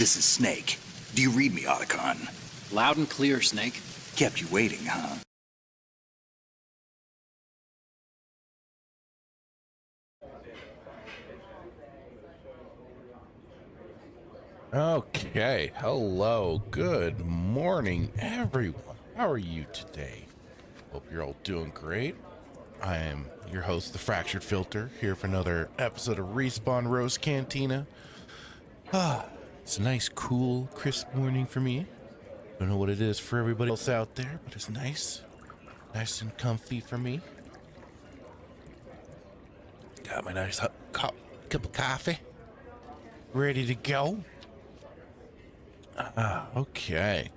This is Snake. Do you read me, Otacon? Loud and clear, Snake. Kept you waiting, huh? Okay, hello, good morning, everyone. How are you today? Hope you're all doing great. I am your host, the Fractured Filter, here for another episode of Respawn Rose Cantina. It's a nice, cool, crisp morning for me. Don't know what it is for everybody else out there, but it's nice and comfy for me. Got my nice cup of coffee, ready to go. Okay.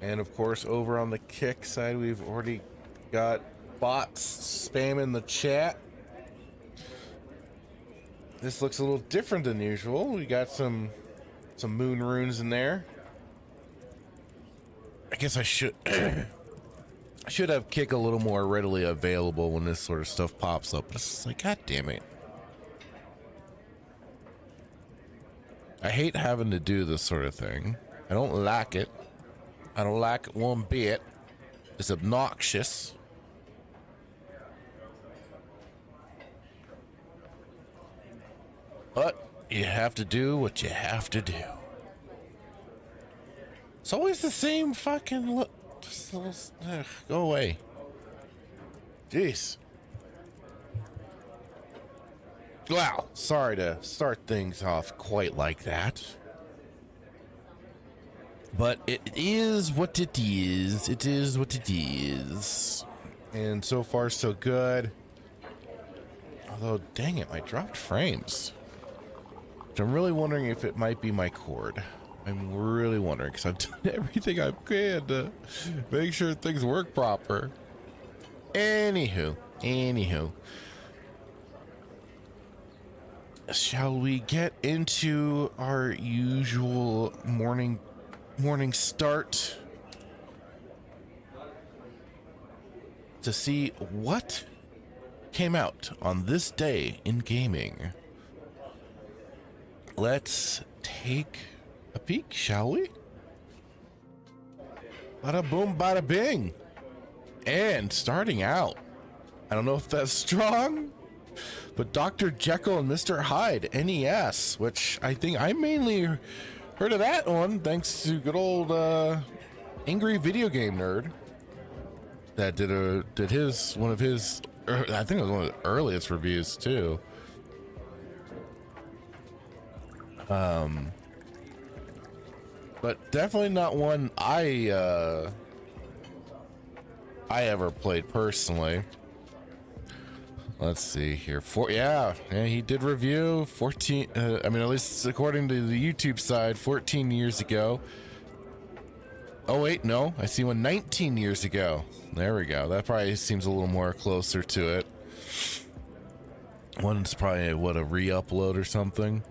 And of course, over on the Kick side, we've already got bots spamming the chat. This looks a little different than usual. We got some moon runes in there. I guess I should should have Kick a little more readily available when this sort of stuff pops up. It's just like, god damn it. I hate having to do this sort of thing. I don't like it. I don't like it one bit. It's obnoxious. But you have to do what you have to do. It's always the same fucking look. Just go away. Jeez. Wow, sorry to start things off quite like that. But it is what it is. It is what it is. And so far, so good. Although, dang it, I dropped frames. Which I'm really wondering if it might be my cord. I'm really wondering, because I've done everything I can to make sure things work proper. Anywho. Shall we get into our usual morning start to see what came out on this day in gaming? Let's take a peek, shall we? Bada boom, bada bing. And starting out, I don't know if that's strong, but Dr. Jekyll and Mr. Hyde NES, which I think I mainly heard of that one thanks to good old Angry Video Game Nerd that did one of his I think it was one of the earliest reviews too. But definitely not one I ever played personally. Let's see here. Yeah, he did review 14. I mean, at least according to the YouTube side, 14 years ago. Oh wait, no, I see one 19 years ago. There we go. That probably seems a little more closer to it. One's probably a re-upload or something.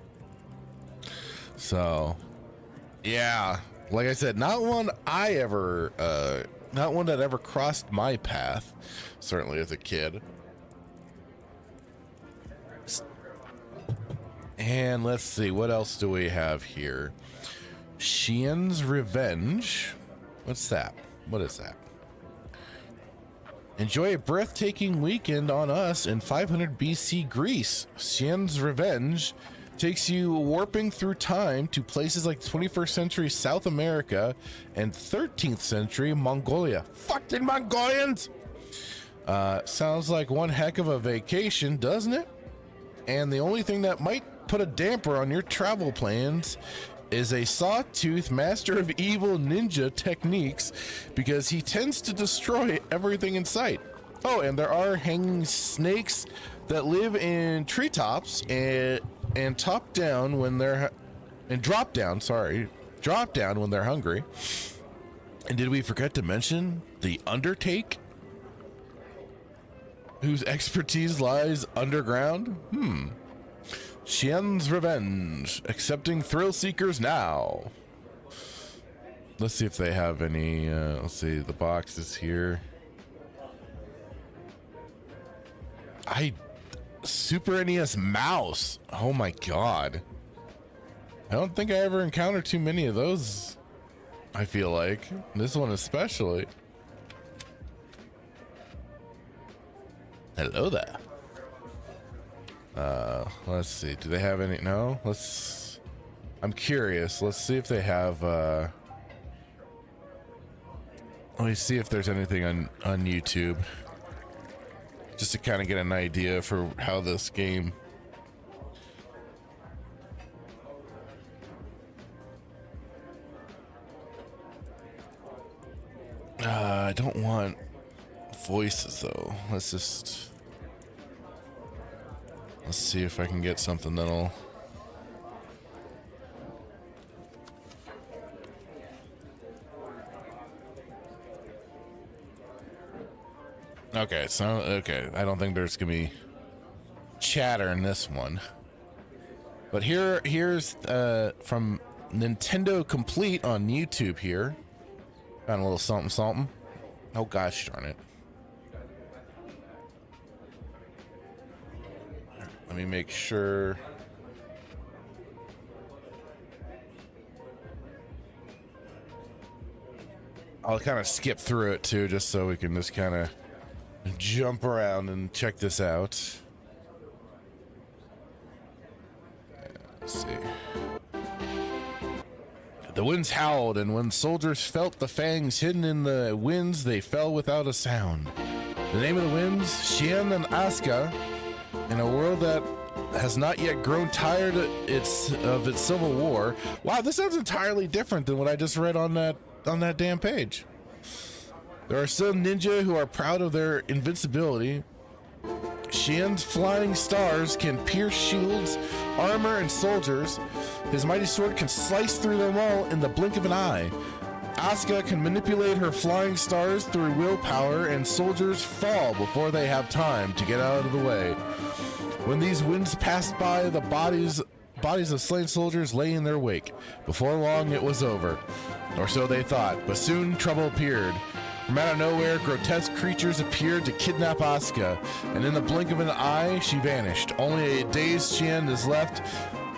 So, yeah, like I said, not one that ever crossed my path. Certainly as a kid. And let's see, what else do we have here? Xian's Revenge. What's that? What is that? Enjoy a breathtaking weekend on us in 500 BC Greece. Xian's Revenge takes you warping through time to places like 21st century South America and 13th century Mongolia. Fucking Mongolians! Sounds like one heck of a vacation, doesn't it? And the only thing that might put a damper on your travel plans is a sawtooth master of evil ninja techniques, because he tends to destroy everything in sight. Oh, and there are hanging snakes that live in treetops and drop down when they're hungry. And did we forget to mention the Undertake, whose expertise lies underground? Xian's Revenge, accepting thrill seekers now. Let's see if they have any, let's see, the boxes here. Super NES mouse. Oh my god. I don't think I ever encountered too many of those. I feel like this one especially. Hello there. Let's see. Do they have any? No. I'm curious. Let's see if they have. Let me see if there's anything on YouTube, just to kind of get an idea for how this game. I don't want voices though. Let's see if I can get something that'll. Okay, so okay, I don't think there's gonna be chatter in this one. But here's from Nintendo Complete on YouTube here. Got a little something something. Oh gosh darn it. Let me make sure. I'll kind of skip through it too, just so we can just kind of jump around and check this out. Let's see. The winds howled, and when soldiers felt the fangs hidden in the winds, they fell without a sound. The name of the winds, Xian and Asuka, in a world that has not yet grown tired of its civil war. Wow, this sounds entirely different than what I just read on that damn page. There are still ninja who are proud of their invincibility. Xian's flying stars can pierce shields, armor, and soldiers. His mighty sword can slice through them all in the blink of an eye. Asuka can manipulate her flying stars through willpower, and soldiers fall before they have time to get out of the way. When these winds passed by, the bodies of slain soldiers lay in their wake. Before long, it was over. Or so they thought, but soon trouble appeared. From out of nowhere, grotesque creatures appeared to kidnap Asuka, and in the blink of an eye, she vanished. Only a dazed Xian is left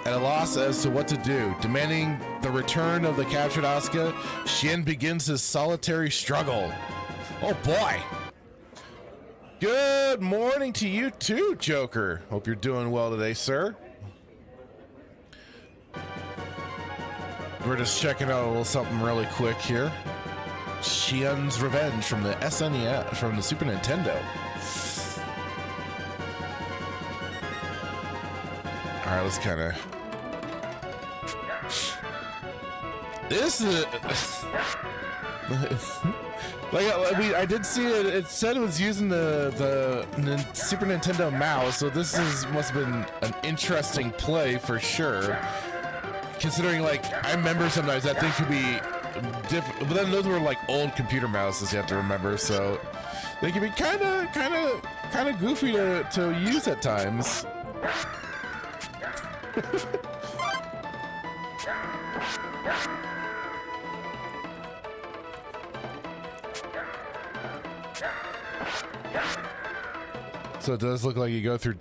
at a loss as to what to do. Demanding the return of the captured Asuka, Xian begins his solitary struggle. Oh boy! Good morning to you too, Joker. Hope you're doing well today, sir. We're just checking out a little something really quick here. Xian's Revenge from the SNES, from the Super Nintendo. All right, let's kind of. This is I did see it. It said it was using the Super Nintendo mouse, so this must have been an interesting play for sure. Considering, like, I remember sometimes that thing could be different, but then those were like old computer mouses. You have to remember, so they can be kind of goofy to use at times. So it does look like you go through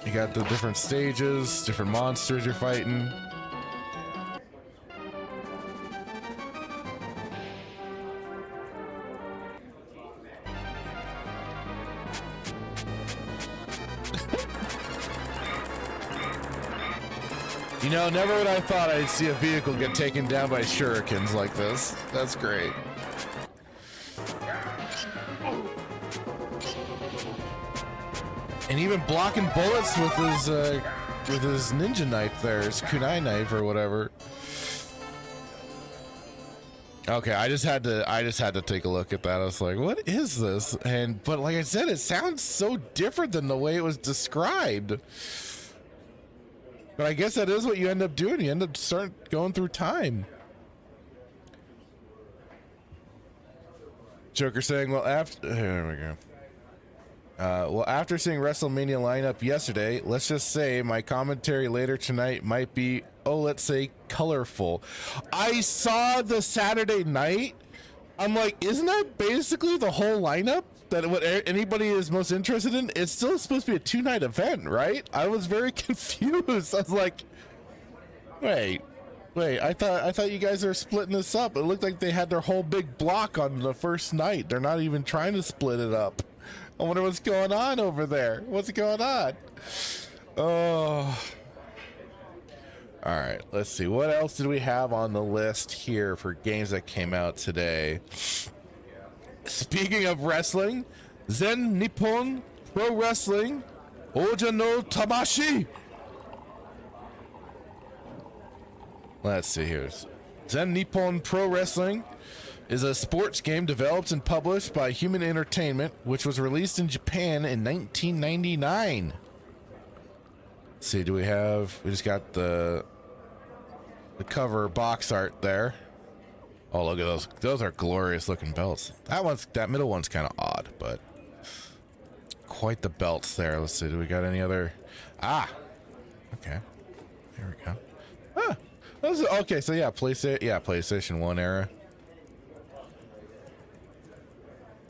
you got the different stages, different monsters you're fighting. You know, never would I thought I'd see a vehicle get taken down by shurikens like this. That's great. And even blocking bullets with his ninja knife there, his kunai knife or whatever. Okay, I just had to take a look at that. I was like, what is this? But like I said, it sounds so different than the way it was described. But I guess that is what you end up doing. You end up going through time. Joker saying, well, here we go. Well, after seeing WrestleMania lineup yesterday, let's just say my commentary later tonight might be, let's say, colorful. I saw the Saturday night. I'm like, isn't that basically the whole lineup? That what anybody is most interested in? It's still supposed to be a 2-night event, right? I was very confused. I was like, wait, Wait, I thought you guys are splitting this up. It looked like they had their whole big block on the first night. They're not even trying to split it up. I wonder what's going on over there. What's going on? Oh. All right, let's see. What else did we have on the list here for games that came out today? Speaking of wrestling, Zen Nippon Pro Wrestling Oja no Tamashi. Let's see here. Zen Nippon Pro Wrestling is a sports game developed and published by Human Entertainment, which was released in Japan in 1999. Let's see, we just got the cover box art there. Oh, look at those. Those are glorious looking belts. That middle one's kind of odd, but quite the belts there. Let's see, do we got any other? Okay. There we go. Okay, so PlayStation 1 era.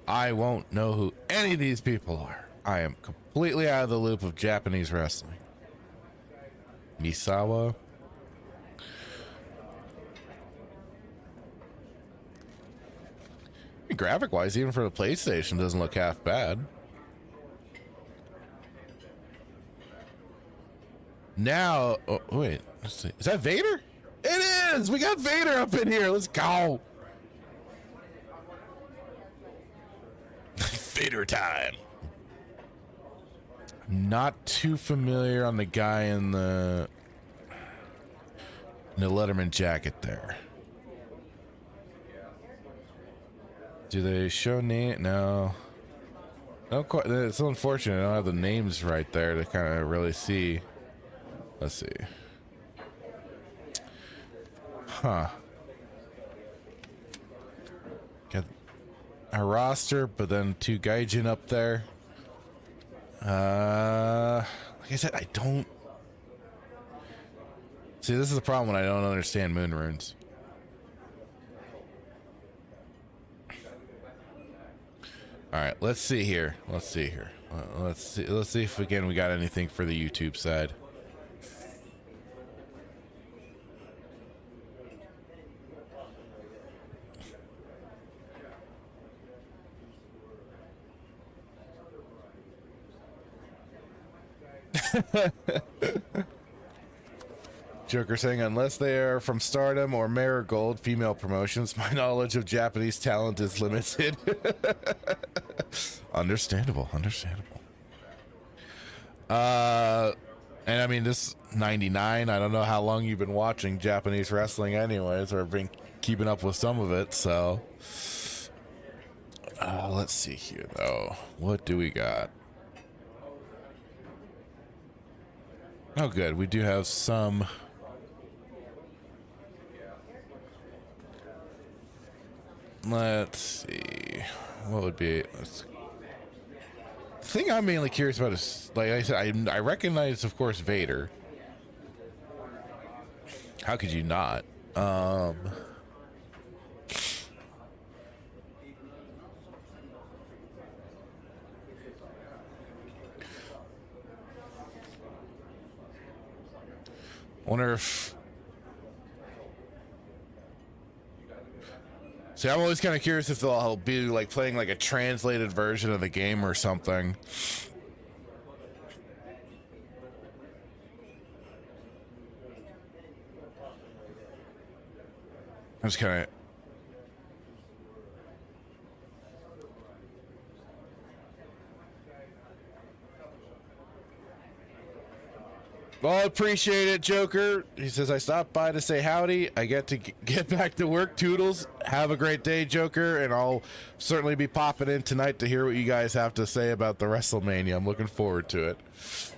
I won't know who any of these people are. I am completely out of the loop of Japanese wrestling. Misawa. Graphic wise, even for the PlayStation, doesn't look half bad. Now, oh wait, let's see. Is that Vader? It is! We got Vader up in here. Let's go. Vader time. Not too familiar on the guy in the Letterman jacket there. Do they show name? No. No, it's unfortunate. I don't have the names right there to kind of really see. Let's see. Huh. Got a roster, but then 2 Gaijin up there. Like I said, I don't see. This is the problem when I don't understand moon runes. All right, let's see here. Let's see if again we got anything for the YouTube side. Joker saying, unless they are from Stardom or Marigold female promotions, my knowledge of Japanese talent is limited. Understandable. And I mean, this 99, I don't know how long you've been watching Japanese wrestling anyways, or been keeping up with some of it, so let's see here though. What do we got? Oh good, we do have some. Let's see. What would be? The thing I'm mainly curious about is, like I said, I recognize, of course, Vader. How could you not? Wonder if. See, I'm always kind of curious if they'll be like playing like a translated version of the game or something. I'm just kind of. Well, I appreciate it, Joker. He says, I stopped by to say howdy. I get to get back to work. Toodles. Have a great day, Joker. And I'll certainly be popping in tonight to hear what you guys have to say about the WrestleMania. I'm looking forward to it.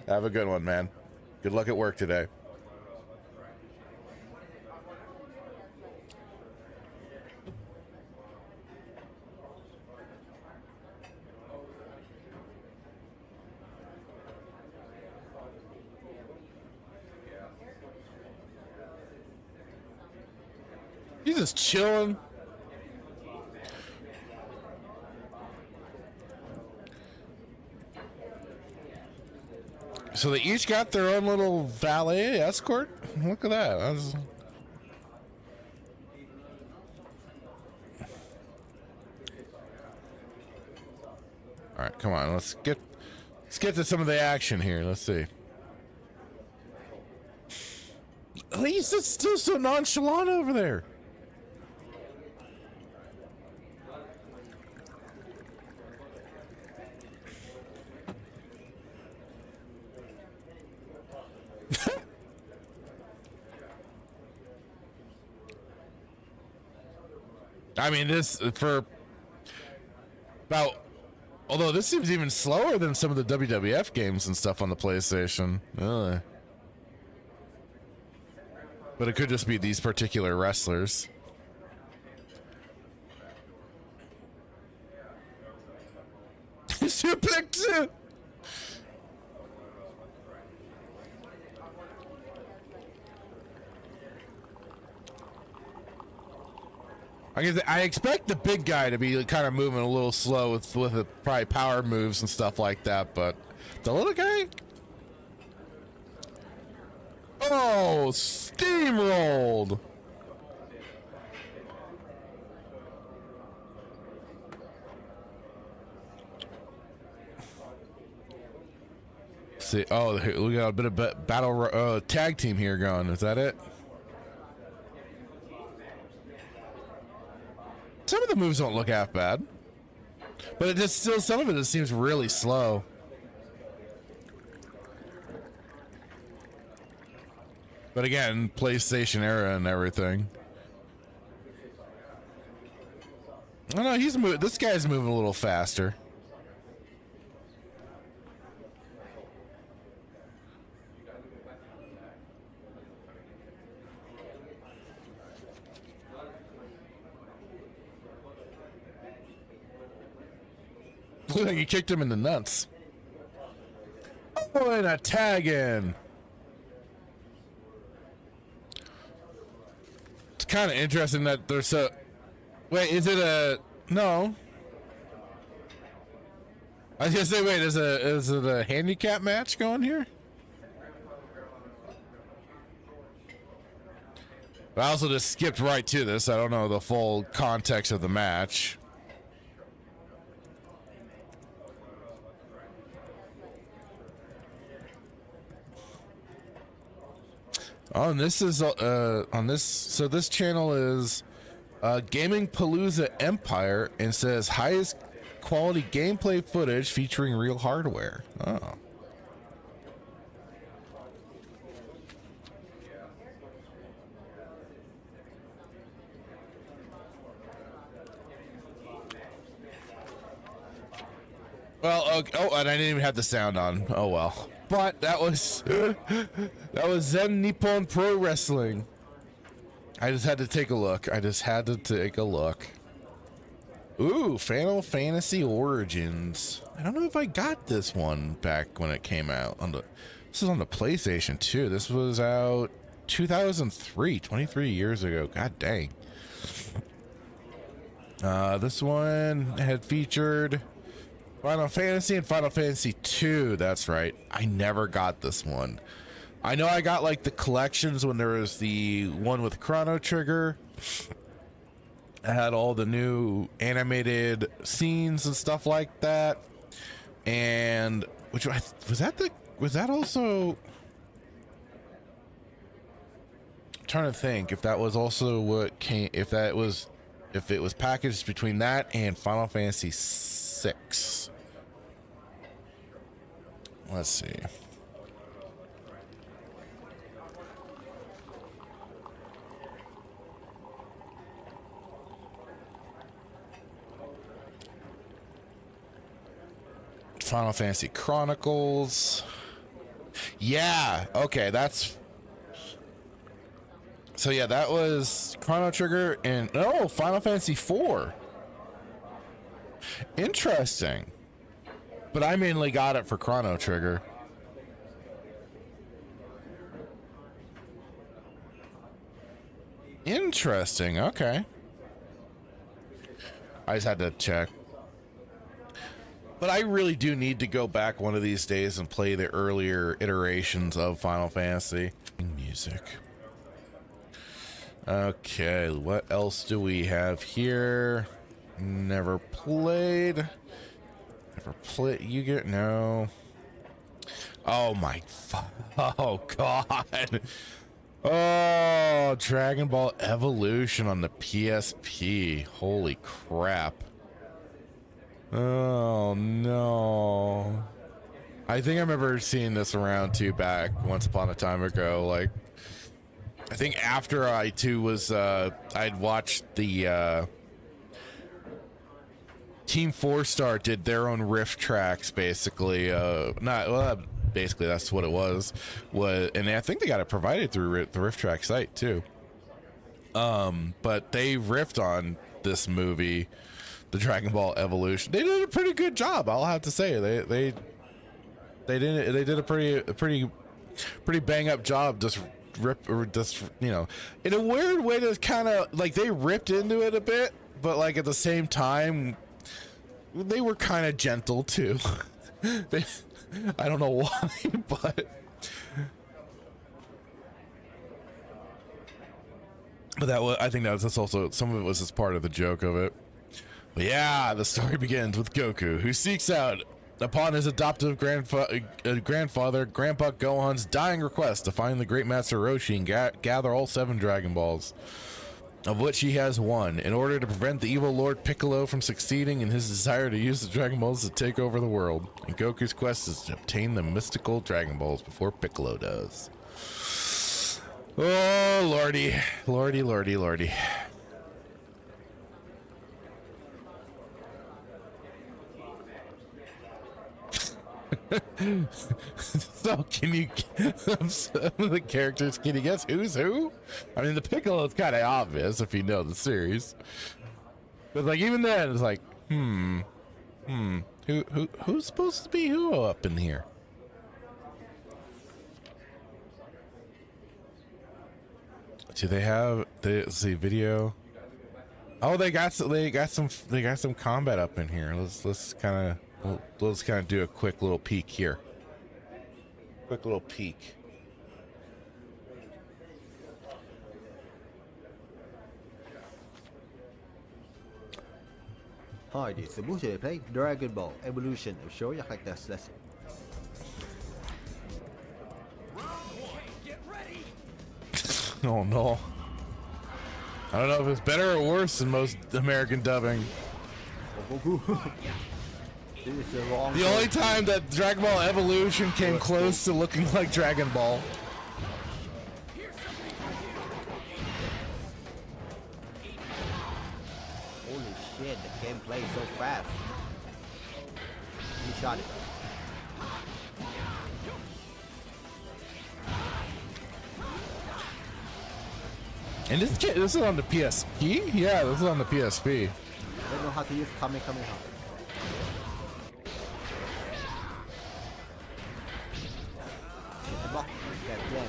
Have a good one, man. Good luck at work today. He's just chilling. So they each got their own little valet escort. Look at that. right, come on. Let's get to some of the action here. Let's see. He's still so nonchalant over there. I mean, this for about. Although this seems even slower than some of the WWF games and stuff on the PlayStation. Really. But it could just be these particular wrestlers. Suplex. I expect the big guy to be kind of moving a little slow with probably power moves and stuff like that, but the little guy. Oh, steamrolled. See, oh, we got a bit of battle tag team here going. Is that it? Some of the moves don't look half bad, but it just still some of it just seems really slow. But again, PlayStation era and everything. I don't know, he's moving. This guy's moving a little faster. Looked like he kicked him in the nuts. Oh, and a tag in. It's kind of interesting that there's so. Wait, is it a no? I was gonna say, wait, is it a handicap match going here? But I also just skipped right to this. I don't know the full context of the match. Oh, and this is on this. So this channel is Gaming Palooza Empire, and says highest quality gameplay footage featuring real hardware. Oh. Well, okay. Oh, and I didn't even have the sound on. Oh well. But that was that was Zen Nippon Pro Wrestling. I just had to take a look. Ooh, Final Fantasy Origins. I don't know if I got this one back when it came out. This is on the PlayStation 2. This was out 2003, 23 years ago. God dang. This one had featured Final Fantasy and Final Fantasy 2. That's right. I never got this one. I know I got like the collections when there was the one with Chrono Trigger. I had all the new animated scenes and stuff like that. And which was that also, I'm trying to think if that was also what came, if it was packaged between that and Final Fantasy 6. Let's see. Final Fantasy Chronicles. Yeah, okay, that's so yeah, that was Chrono Trigger and Final Fantasy 4. Interesting. But I mainly got it for Chrono Trigger. Interesting. Okay. I just had to check. But I really do need to go back one of these days and play the earlier iterations of Final Fantasy. Music. Okay, what else do we have here? Never played. Never play. You get no. Oh my. Oh god. Oh, Dragon Ball Evolution on the PSP. Holy crap. Oh no. I think I remember seeing this around too back once upon a time ago. Like, I think after I too was I'd watched the Team 4-Star did their own riff tracks basically. Not well, basically that's what it was, and I think they got it provided through the riff track site too. But they riffed on this movie, the Dragon Ball Evolution. They did a pretty good job, I'll have to say. They did a pretty bang up job. Just you know, in a weird way, to kind of like they ripped into it a bit, but like at the same time they were kind of gentle too. I don't know why, but that was, I think that's also, some of it was just part of the joke of it. But yeah, the story begins with Goku, who seeks out upon his adoptive grandfather, Grandpa Gohan's dying request to find the Great Master Roshi and gather all 7 Dragon Balls, of which he has one, in order to prevent the evil Lord Piccolo from succeeding in his desire to use the Dragon Balls to take over the world. And Goku's quest is to obtain the mystical Dragon Balls before Piccolo does. Oh, lordy. Lordy, lordy, lordy. So can you some of the characters, can you guess who's who? I mean, the Piccolo is kind of obvious if you know the series, but like even then it's like who's supposed to be who up in here? Do they have the video? Oh, they got some combat up in here. Let's kind of do a quick little peek here. Quick little peek. Hi, this is Mushi play Dragon Ball Evolution. I'll show you like this. Let's. Oh no. I don't know if it's better or worse than most American dubbing. This is the wrong. The only time that Dragon Ball Evolution came close to looking like Dragon Ball. Holy shit, the gameplay is so fast. He shot it. And this is on the PSP? Yeah, this is on the PSP. I don't know how to use Kamehameha. Block that damn.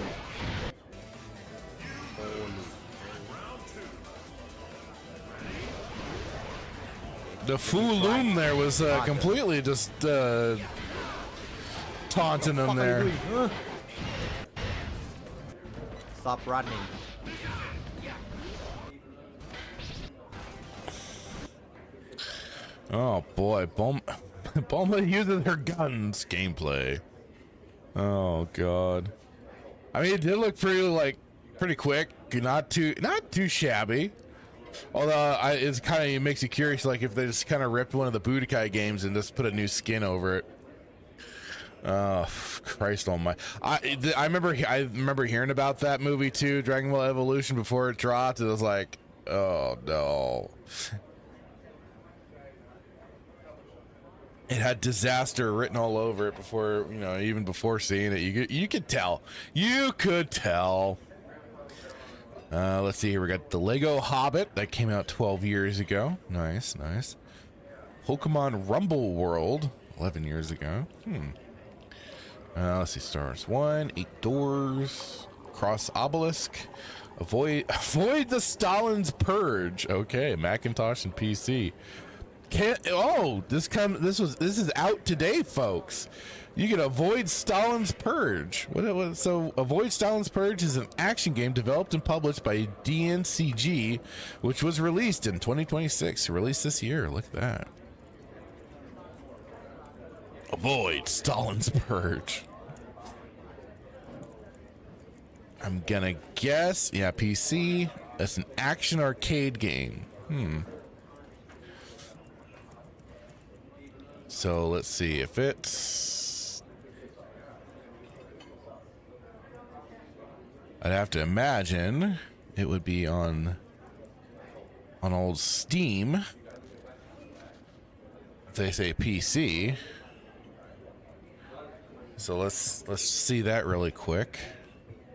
The Fu-Lum there was completely just taunting him there. Stop running. Oh boy, Bulma uses her guns gameplay. Oh god. I mean, it did look pretty quick, not too shabby. Although it's kind of, it makes you curious, like if they just kind of ripped one of the Budokai games and just put a new skin over it. Oh Christ almighty! I remember hearing about that movie too, Dragon Ball Evolution, before it dropped. It was like, oh no. It had disaster written all over it before, you know, even before seeing it. You could tell. You could tell. Let's see here. We got the Lego Hobbit that came out 12 years ago. Nice, nice. Pokemon Rumble World 11 years ago. Let's see. Star Wars 1, 8 Doors, Cross Obelisk, Avoid the Stalin's Purge. Okay, Macintosh and PC. This is out today, folks. You can avoid Stalin's Purge. So Avoid Stalin's Purge is an action game developed and published by DNCG, which was released in 2026. Released this year. Look at that. Avoid Stalin's Purge. I'm gonna guess, yeah, PC. That's an action arcade game. So let's see if it's... I'd have to imagine it would be on old Steam. If they say PC. So let's see that really quick.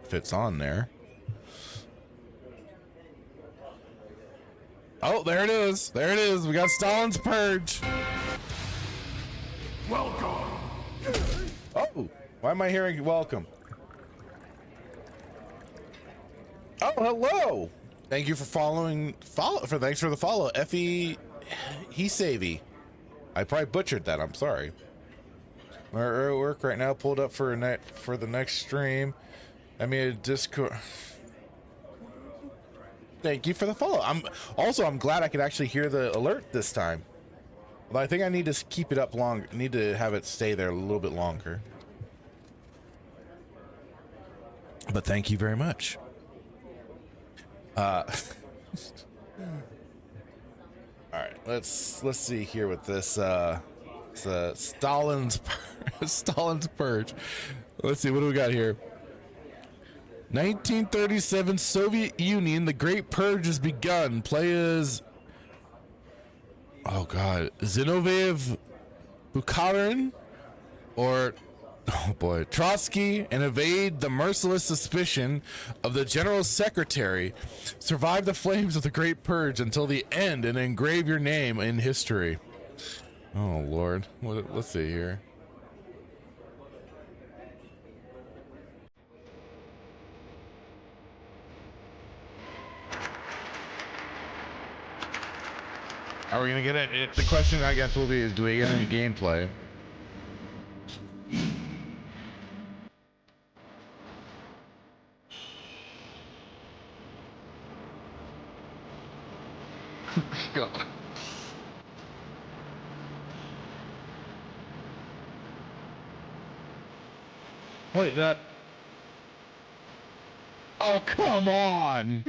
If it's on there. Oh, there it is. There it is. We got Stalin's Purge. Welcome. Oh, why am I hearing welcome? Oh, hello. Thank you for following. Thanks for the follow, Effie Hisavy. I probably butchered that. I'm sorry. We're at work right now. Pulled up for the next stream. I made a Discord. Thank you for the follow. I'm glad I could actually hear the alert this time. But I think I need to keep it up long. Need to have it stay there a little bit longer. But thank you very much. All right, let's see here with this Stalin's Purge. Let's see, what do we got here? 1937 Soviet Union, the Great Purge has begun. Play as, oh god, Zinoviev Bukharin or, oh boy, Trotsky, and evade the merciless suspicion of the General Secretary. Survive the flames of the Great Purge until the end and engrave your name in history. Oh Lord, let's see here. Are we gonna get it? The question I guess will be is, do we get any gameplay? God. Wait, that... Oh, come on!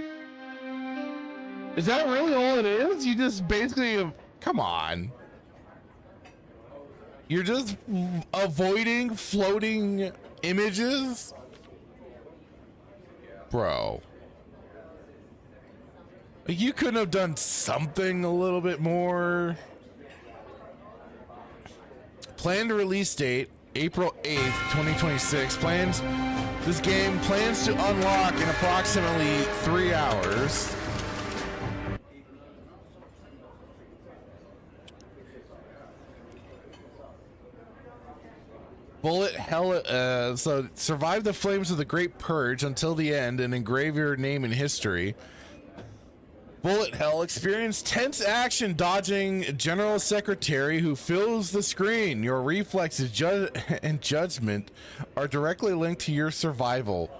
Is that really all it is? You just basically... Come on. You're just avoiding floating images? Bro. You couldn't have done something a little bit more. Planned release date, April 8th, 2026. This game plans to unlock in approximately 3 hours. Bullet hell, so survive the flames of the Great Purge until the end and engrave your name in history. Bullet hell, experience tense action dodging General Secretary who fills the screen. Your reflexes and judgment are directly linked to your survival.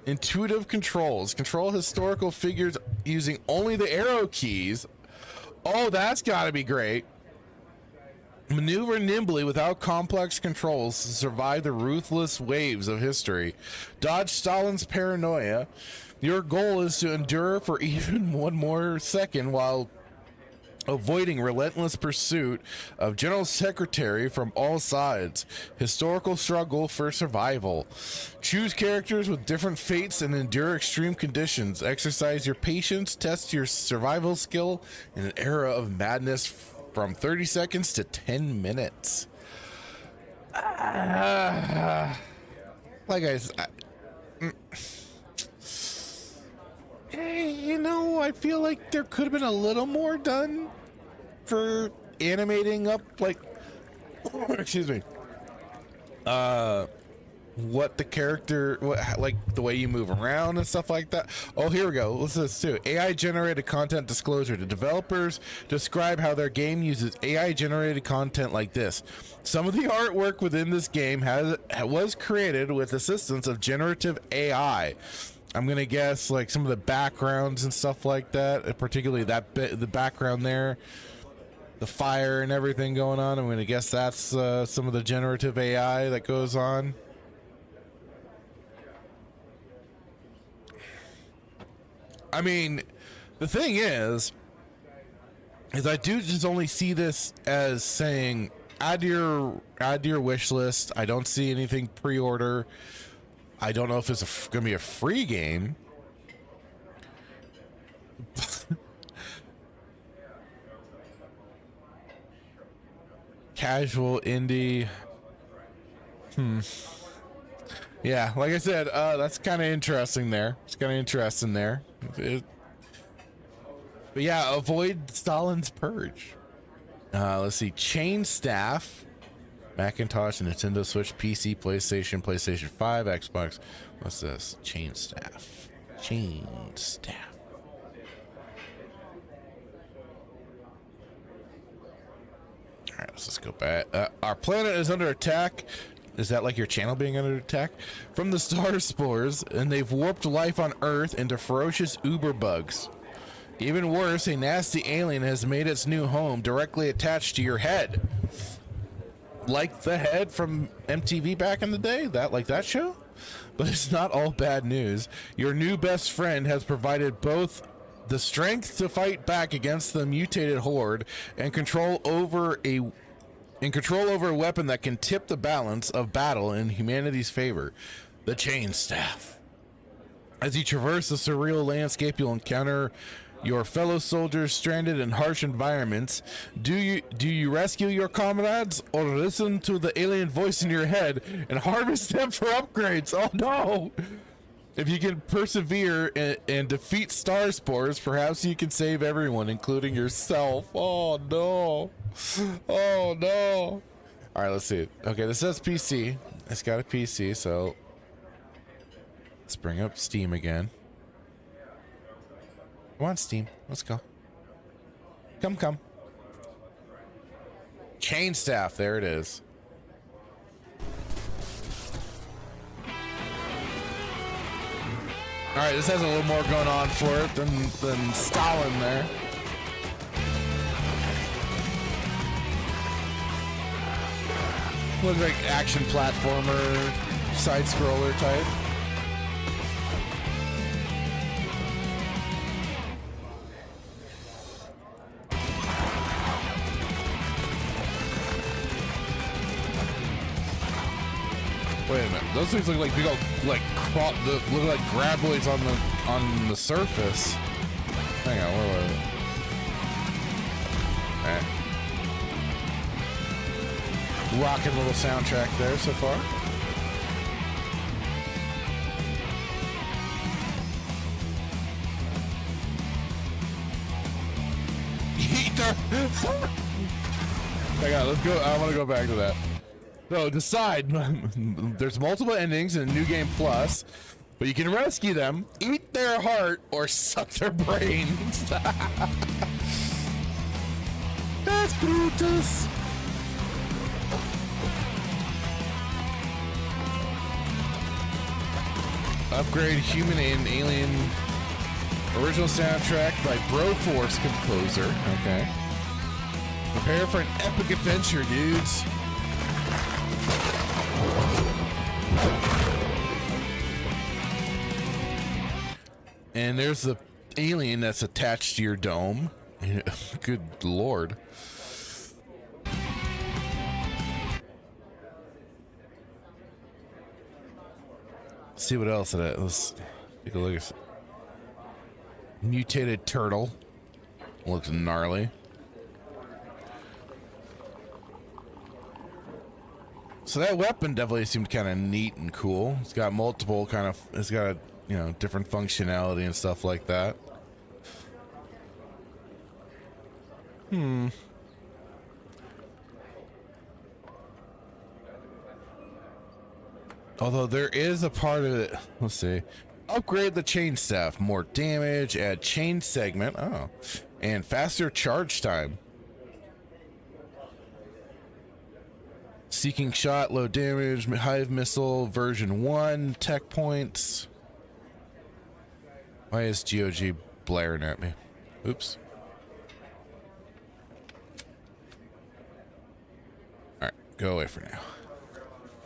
Intuitive controls. Control historical figures using only the arrow keys. Oh, that's gotta be great. Maneuver nimbly without complex controls to survive the ruthless waves of history. Dodge Stalin's paranoia. Your goal is to endure for even one more second while avoiding relentless pursuit of General Secretary from all sides. Historical struggle for survival. Choose characters with different fates and endure extreme conditions. Exercise your patience, test your survival skill in an era of madness from 30 seconds to 10 minutes. Like I said, you know, I feel like there could have been a little more done for animating up, like, excuse me, what the character, like the way you move around and stuff like that. Oh, here we go. Listen to this too. AI generated content disclosure. The developers describe how their game uses AI generated content like this. Some of the artwork within this game was created with assistance of generative AI. I'm gonna guess like some of the backgrounds and stuff like that, particularly the background there. the fire and everything going on. I'm going to guess that's some of the generative AI that goes on. I mean, the thing is I do just only see this as saying add to your wish list. I don't see anything pre-order. I don't know if it's going to be a free game. Casual indie. Yeah, like I said, that's kind of interesting there. It's kind of interesting there. But yeah, avoid Stalin's Purge. Let's see. Chain Staff. Macintosh, Nintendo Switch, PC, PlayStation, PlayStation 5, Xbox. What's this? Chain Staff. Chain Staff. Alright, let's just go back. Our planet is under attack. Is that like your channel being under attack? From the star spores, and they've warped life on Earth into ferocious uber bugs. Even worse, a nasty alien has made its new home directly attached to your head. Like the head from MTV back in the day? That show? But it's not all bad news. Your new best friend has provided both the strength to fight back against the mutated horde and control over a weapon that can tip the balance of battle in humanity's favor, the Chain Staff. As you traverse the surreal landscape, you'll encounter your fellow soldiers stranded in harsh environments. Do you rescue your comrades or listen to the alien voice in your head and harvest them for upgrades? Oh no! If you can persevere and defeat star spores, perhaps you can save everyone, including yourself. Oh no! Oh no! All right, let's see it. Okay, this says PC. It's got a PC, so let's bring up Steam again. Come on, Steam. Let's go. Come. Chain Staff. There it is. All right, this has a little more going on for it than Stalin there. Looks like action platformer, side scroller type. Wait a minute, those things look like big old, look like graboids on the surface. Hang on, where was it? Alright. Rocking little soundtrack there so far. Hang on, let's go. I want to go back to that. So decide. There's multiple endings in New Game Plus, but you can rescue them, eat their heart, or suck their brains. That's Brutus. Upgrade human and alien. Original soundtrack by Broforce composer. Okay. Prepare for an epic adventure, dudes. And there's the alien that's attached to your dome. Good lord. Let's see what else it is. Let's take a look at mutated turtle. Looks gnarly. So that weapon definitely seemed kind of neat and cool. It's got multiple it's got different functionality and stuff like that. Although there is a part of it, let's see. Upgrade the chain staff, more damage, add chain segment, and faster charge time. Seeking shot, low damage, hive missile, version 1, tech points. Why is GOG blaring at me? Oops. Go away for now.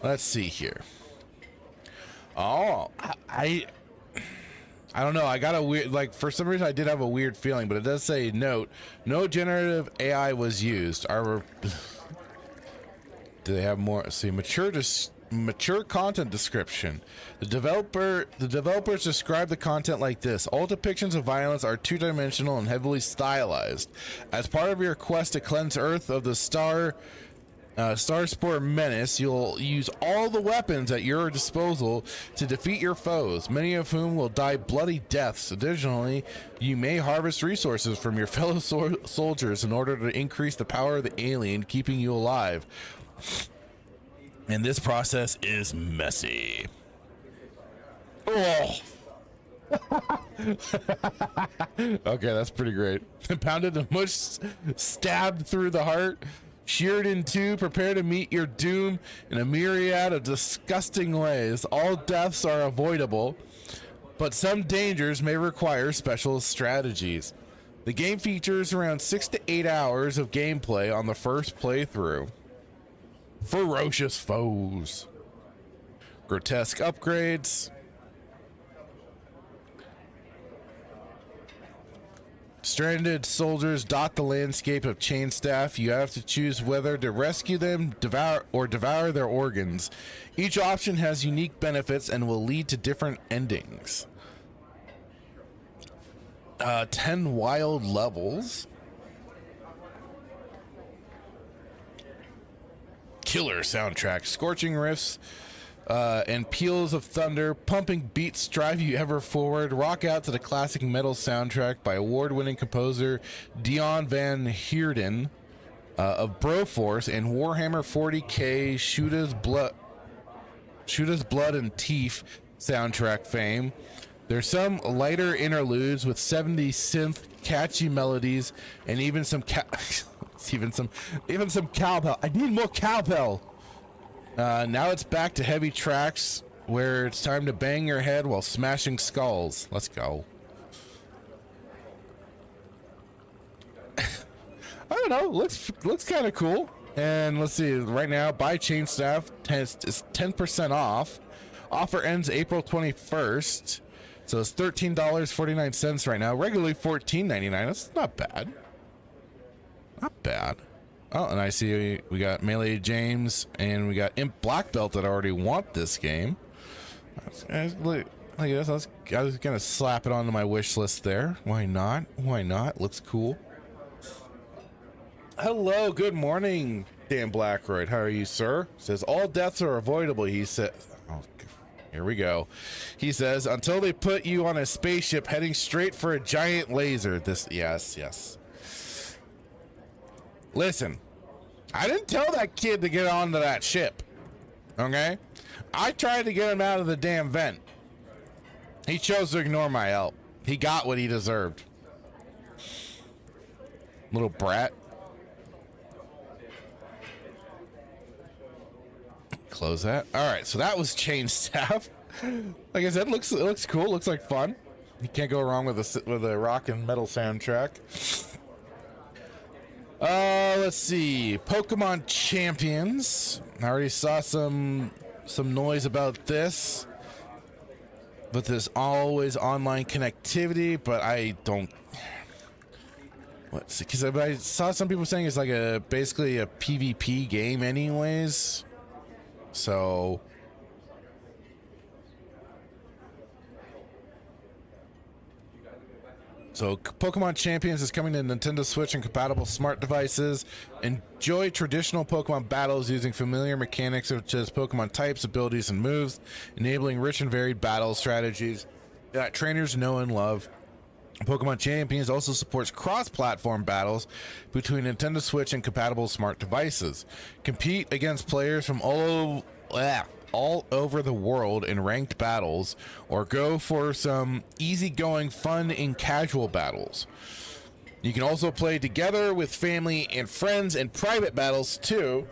Let's see here. Oh, I don't know. I got a weird, like, for some reason I did have a weird feeling, but it does say, note, no generative AI was used. Do they have more? Let's see, mature content description. The developers describe the content like this: all depictions of violence are two-dimensional and heavily stylized. As part of your quest to cleanse Earth of the Starspore menace, you'll use all the weapons at your disposal to defeat your foes, many of whom will die bloody deaths. Additionally, you may harvest resources from your fellow soldiers in order to increase the power of the alien keeping you alive. And this process is messy. Oh. Okay, that's pretty great. Pounded and mushed, stabbed through the heart, sheared in two, prepare to meet your doom in a myriad of disgusting ways. All deaths are avoidable, but some dangers may require special strategies. The game features around 6 to 8 hours of gameplay on the first playthrough. Ferocious foes. Grotesque upgrades. Stranded soldiers dot the landscape of Chainstaff. You have to choose whether to rescue them, devour their organs. Each option has unique benefits and will lead to different endings. 10 wild levels. Killer soundtrack. Scorching riffs and peals of thunder, pumping beats drive you ever forward. Rock out to the classic metal soundtrack by award-winning composer Dion Van Heerden of Broforce and Warhammer 40k Shoot Us Blood and Teeth soundtrack fame. There's some lighter interludes with 70s synth catchy melodies and even some even some cowbell. I need more cowbell. Now it's back to heavy tracks where it's time to bang your head while smashing skulls. Let's go. I don't know. Looks kind of cool. And let's see. Right now, buy Chainstaff is 10% off. Offer ends April 21st. So it's $13.49 right now. Regularly $14.99. That's not bad. Not bad. Oh, and I see we got Melee James and we got Imp Black Belt that already want this game. Look at this. I was gonna slap it onto my wish list there. Why not? Why not? Looks cool. Hello, good morning, Dan Blackroyd. How are you, sir? Says all deaths are avoidable. He said. Oh, here we go. He says until they put you on a spaceship heading straight for a giant laser. Yes. Listen, I didn't tell that kid to get onto that ship, okay? I tried to get him out of the damn vent. He chose to ignore my help. He got what he deserved. Little brat. Close that. All right, so that was Chainstaff. Like I said, it looks cool. Looks like fun. You can't go wrong with a rock and metal soundtrack. Let's see. Pokemon Champions. I already saw some noise about this. But there's always online connectivity, but I don't. What's because I saw some people saying it's like basically a PvP game, anyways. So. Pokemon Champions is coming to Nintendo Switch and compatible smart devices. Enjoy traditional Pokemon battles using familiar mechanics such as Pokemon types, abilities, and moves, enabling rich and varied battle strategies that trainers know and love. Pokemon Champions also supports cross-platform battles between Nintendo Switch and compatible smart devices. Compete against players from all over the world in ranked battles, or go for some easygoing fun in casual battles. You can also play together with family and friends in private battles too.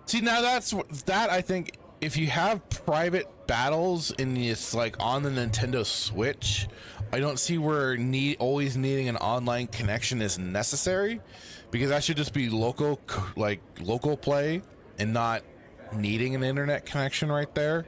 See, now that I think if you have private battles and it's like on the Nintendo Switch, I don't see where always needing an online connection is necessary, because that should just be local play. and not needing an internet connection right there.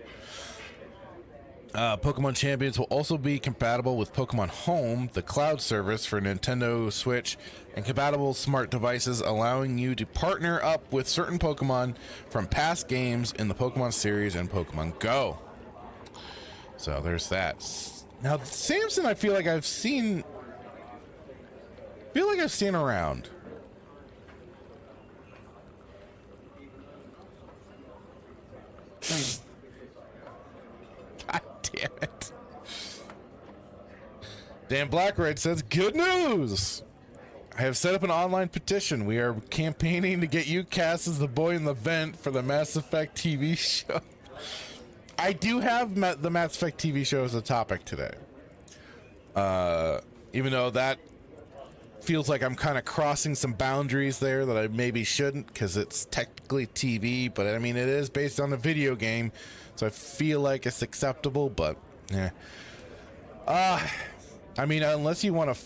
Pokemon Champions will also be compatible with Pokemon Home, the cloud service for Nintendo Switch, and compatible smart devices, allowing you to partner up with certain Pokemon from past games in the Pokemon series and Pokemon Go. So there's that. Now, Samson, I feel like I've seen around. God damn it. Dan Blackred says, good news! I have set up an online petition. We are campaigning to get you cast as the boy in the vent for the Mass Effect TV show. I do have the Mass Effect TV show as a topic today. Even though that feels like I'm kind of crossing some boundaries there that I maybe shouldn't, because it's technically TV, but I mean, it is based on a video game, so I feel like it's acceptable, but yeah. I mean, unless you want a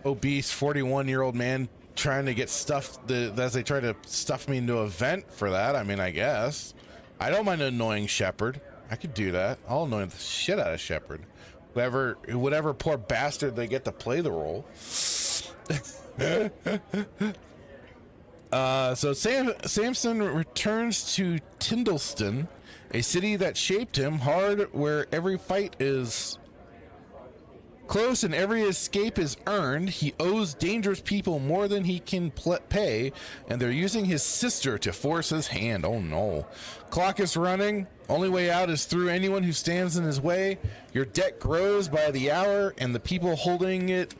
obese 41-year-old man trying to get stuffed as they try to stuff me into a vent for that, I mean, I guess. I don't mind annoying Shepard. I could do that. I'll annoy the shit out of Shepard. Whatever poor bastard they get to play the role. So Samson returns to Tyndallston, a city that shaped him hard, where every fight is close and every escape is earned. He owes dangerous people more than he can pay, and they're using his sister to force his hand. Oh no. Clock is running. Only way out is through anyone who stands in his way. Your debt grows by the hour, and the people holding it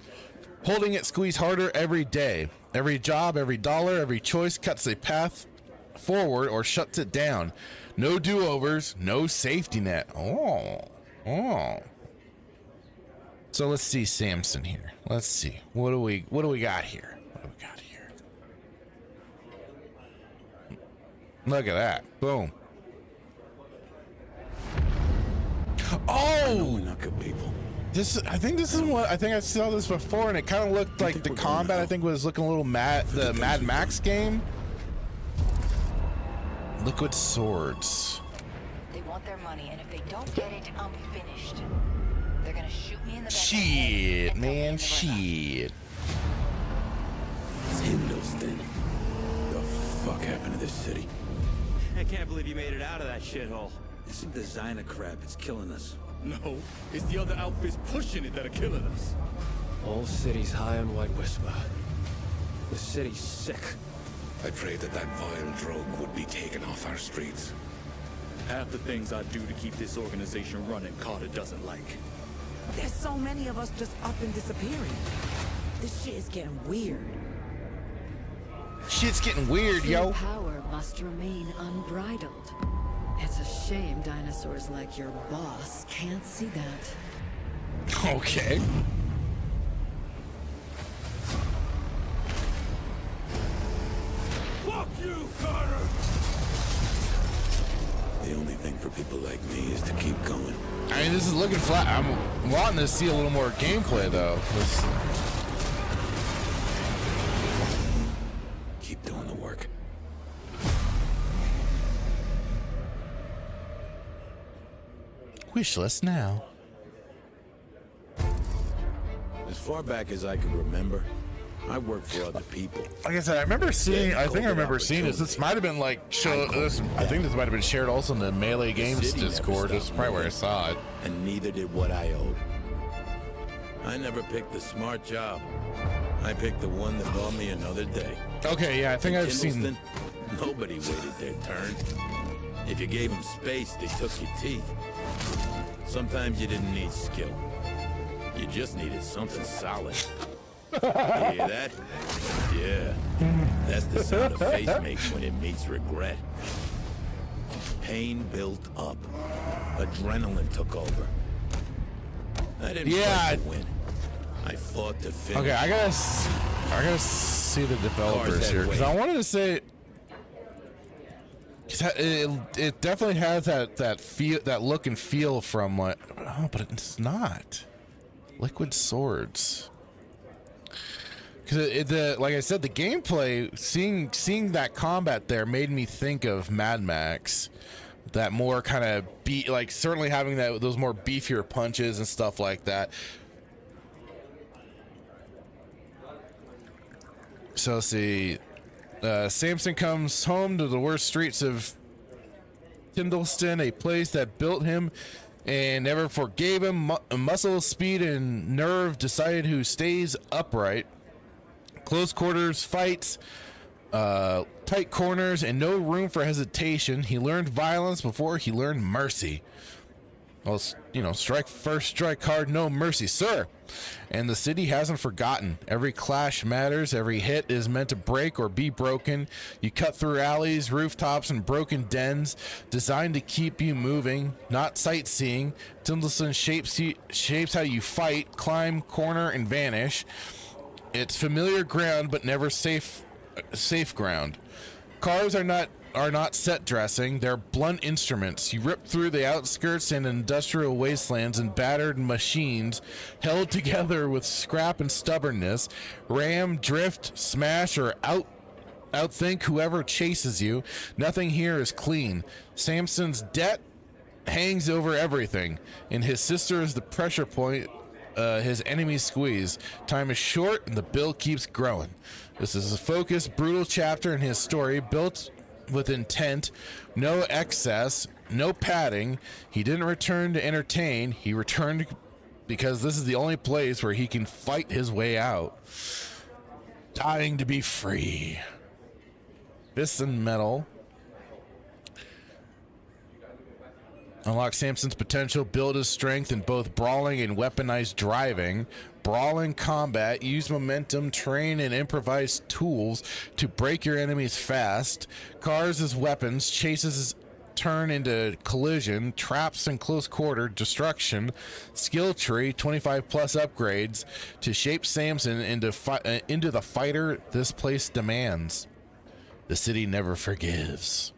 squeeze harder every day. Every job, every dollar, every choice cuts a path forward or shuts it down. No do-overs, no safety net. Oh. So let's see Samson here. Let's see. What do we got here? Look at that. Boom. Oh, We're not good people. I think I saw this before, and it kind of looked like the combat. I think was looking a little the Mad Max game. Liquid swords. They want their money, and if they don't get it, I'm finished. They're gonna shoot me in the back. Shit, man, shit. Tyndallston. The fuck happened to this city? I can't believe you made it out of that shithole. This is designer crap. It's killing us. No, it's the other outfits pushing it that are killing us. All cities high on White Whisper. The city's sick. I prayed that vile drogue would be taken off our streets. Half the things I do to keep this organization running, Carter doesn't like. There's so many of us just up and disappearing. This shit is getting weird. Shit's getting weird, True yo. power must remain unbridled. It's a shame dinosaurs like your boss can't see that. Okay. Fuck you, Carter! The only thing for people like me is to keep going. I mean, this is looking flat. I'm wanting to see a little more gameplay, though. Keep doing the work. Wish list now. As far back as I can remember, I worked for other people. Like I said, I remember seeing. I think I remember seeing this. This might have been like show. I think this might have been shared also in the Melee Games Discord. This is probably where I saw it. And neither did what I owed. I never picked the smart job. I picked the one that bought me another day. Okay, yeah, I think I've seen. Tyndallston, nobody waited their turn. If you gave them space, they took your teeth. Sometimes you didn't need skill. You just needed something solid. You hear that? Yeah. That's the sound a face makes when it meets regret. Pain built up. Adrenaline took over. I didn't fight to win. I fought to finish. Okay, I gotta see the developers here, because I wanted to say, it definitely has that feel, that look and feel from like, oh, but it's not. Liquid swords. because like I said, the gameplay, seeing that combat there made me think of Mad Max. That more kind of like certainly having those more beefier punches and stuff like that. So let's see. Samson comes home to the worst streets of Tyndallston, a place that built him and never forgave him. Muscle, speed, and nerve decided who stays upright. Close quarters fights, tight corners, and no room for hesitation. He learned violence before he learned mercy. Well, you know, strike first, strike hard, no mercy, sir. And the city hasn't forgotten. Every clash matters. Every hit is meant to break or be broken. You cut through alleys, rooftops, and broken dens, designed to keep you moving, not sightseeing. Tyndallston shapes how you fight, climb, corner, and vanish. It's familiar ground, but never safe ground. Cars are not set dressing, they're blunt instruments. You rip through the outskirts and industrial wastelands and battered machines held together with scrap and stubbornness. Ram, drift, smash, or outthink whoever chases you. Nothing here is clean. Samson's debt hangs over everything, and his sister is the pressure point his enemies squeeze. Time is short and the bill keeps growing. This is a focused, brutal chapter in his story, built with intent, no excess, no padding. He didn't return to entertain. He returned because this is the only place where he can fight his way out. Dying to be free. Fists and metal. Unlock Samson's potential, build his strength in both brawling and weaponized driving. Brawling combat, use momentum, train, and improvise tools to break your enemies fast. Cars as weapons, chases turn into collision, traps and close quarter, destruction. Skill tree, 25 plus upgrades to shape Samson into the fighter this place demands. The city never forgives.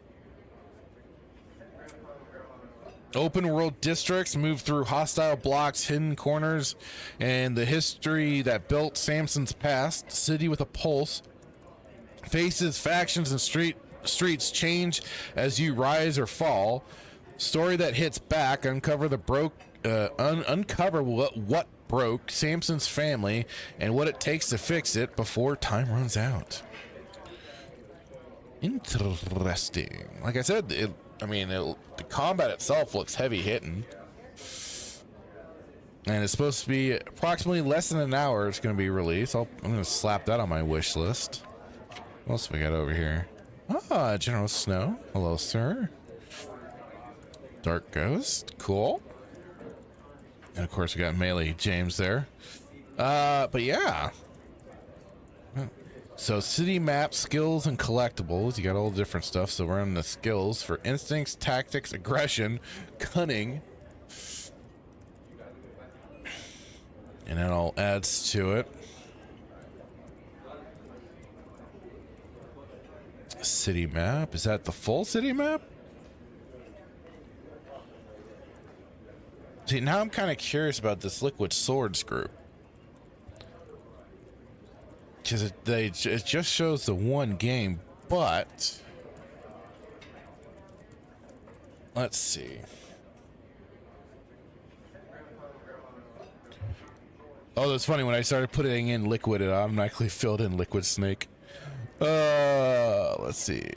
Open world districts move through hostile blocks, hidden corners, and the history that built Samson's past. City with a pulse. Faces, factions, and streets change as you rise or fall. Story that hits back. Uncover what broke Samson's family and what it takes to fix it before time runs out. Interesting. Like I said, the combat itself looks heavy hitting, and it's supposed to be approximately less than an hour. It's going to be released. I'm going to slap that on my wish list. What else we got over here? Ah, General Snow. Hello, sir. Dark Ghost. Cool. And of course we got Melee James there. But yeah. So city map, skills, and collectibles. You got all the different stuff. So we're on the skills for instincts, tactics, aggression, cunning. And that all adds to it. City map. Is that the full city map? See, now I'm kind of curious about this Liquid Swords group. Because it just shows the one game, but let's see. Oh, that's funny. When I started putting in Liquid, it automatically filled in Liquid Snake. Let's see.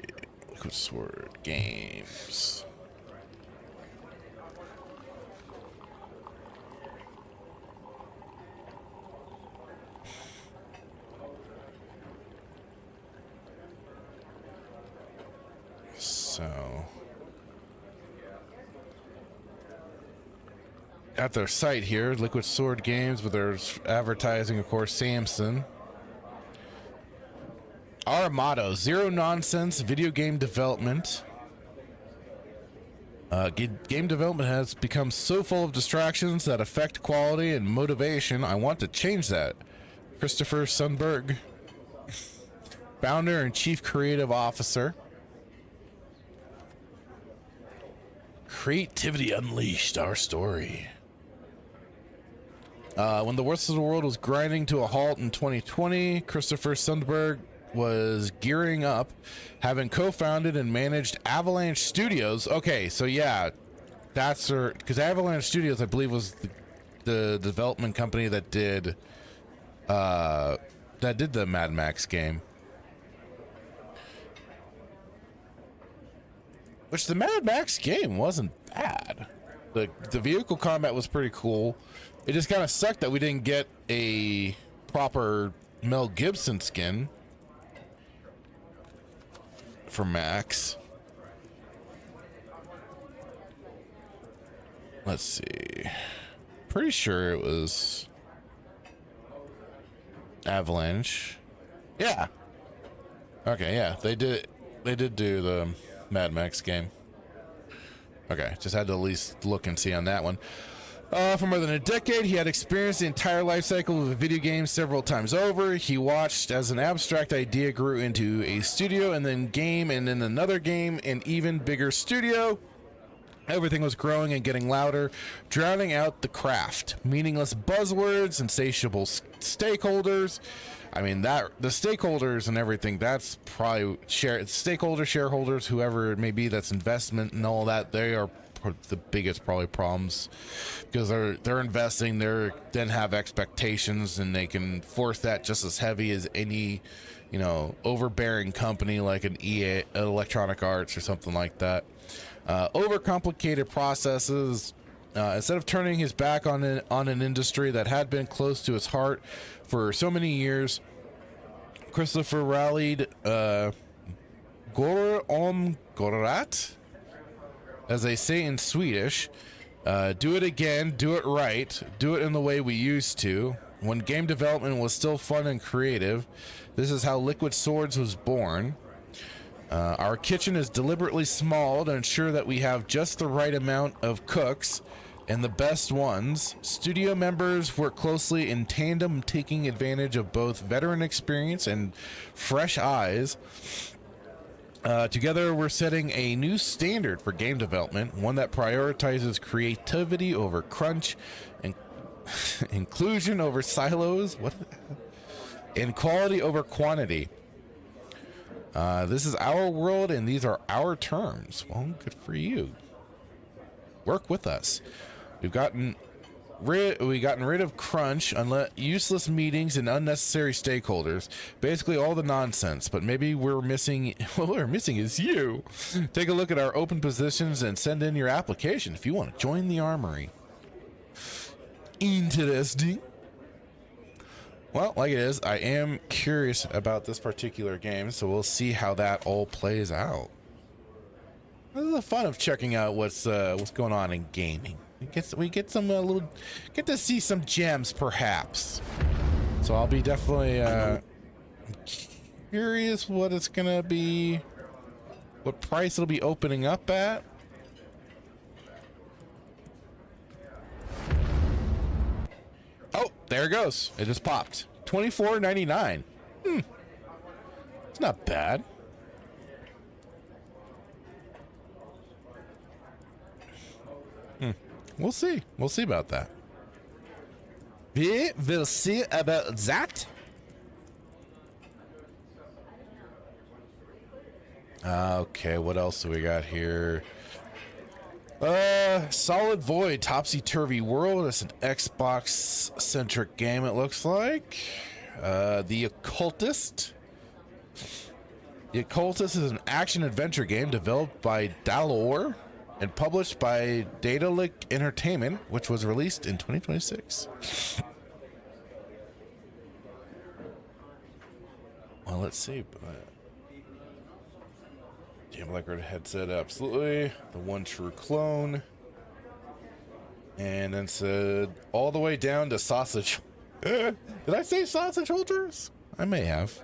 Liquid Sword games. So, at their site here, Liquid Sword Games, with their advertising, of course, Samson. Our motto: zero nonsense video game development. Game development has become so full of distractions that affect quality and motivation. I want to change that. Christopher Sundberg, founder and chief creative officer. Creativity unleashed, our story. When the rest of the world was grinding to a halt in 2020, Christopher Sundberg was gearing up, having co-founded and managed Avalanche Studios. Okay, so yeah, that's because Avalanche Studios, I believe, was the development company that did the Mad Max game. Which the Mad Max game wasn't bad. The vehicle combat was pretty cool. It just kind of sucked that we didn't get a proper Mel Gibson skin for Max. Let's see. Pretty sure it was Avalanche. Yeah. Okay, yeah. They did do the Mad Max game. Okay, just had to at least look and see on that one. For more than a decade, he had experienced the entire life cycle of a video game several times over. He watched as an abstract idea grew into a studio and then game and then another game and even bigger studio. Everything was growing and getting louder, drowning out the craft. Meaningless buzzwords, insatiable stakeholders. I mean, that the stakeholders and everything, that's probably stakeholders, shareholders, whoever it may be, that's investment and all that. They are the biggest probably problems because they're investing, they're then have expectations, and they can force that just as heavy as any, you know, overbearing company like an EA, Electronic Arts or something like that. Overcomplicated processes. Instead of turning his back on an industry that had been close to his heart for so many years, Christopher rallied Gor om Gorat, as they say in Swedish. Do it again, do it right, do it in the way we used to. When game development was still fun and creative, this is how Liquid Swords was born. Our kitchen is deliberately small to ensure that we have just the right amount of cooks and the best ones. Studio members work closely in tandem, taking advantage of both veteran experience and fresh eyes. Together, we're setting a new standard for game development, one that prioritizes creativity over crunch, and inclusion over silos, and quality over quantity. This is our world, and these are our terms. Well, good for you. Work with us. We've gotten rid of crunch, useless meetings, and unnecessary stakeholders. Basically, all the nonsense. But maybe we're missing. What we're missing is you. Take a look at our open positions and send in your application if you want to join the armory. Interesting. Well, like it is, I am curious about this particular game, so we'll see how that all plays out. This is the fun of checking out what's going on in gaming. We get some get to see some gems, perhaps. So I'll be definitely curious what it's gonna be, what price it'll be opening up at. Oh, there it goes. It just popped. $24.99. It's not bad. We'll see. We'll see about that. We will see about that. Okay, what else do we got here? Solid Void, Topsy-Turvy World. It's an Xbox-centric game, it looks like. The Occultist. The Occultist is an action-adventure game developed by Dalor and published by Daedalic Entertainment, which was released in 2026. Well, let's see. Jam Blackbird headset, absolutely. The one true clone. And then said all the way down to sausage. Did I say sausage holders? I may have.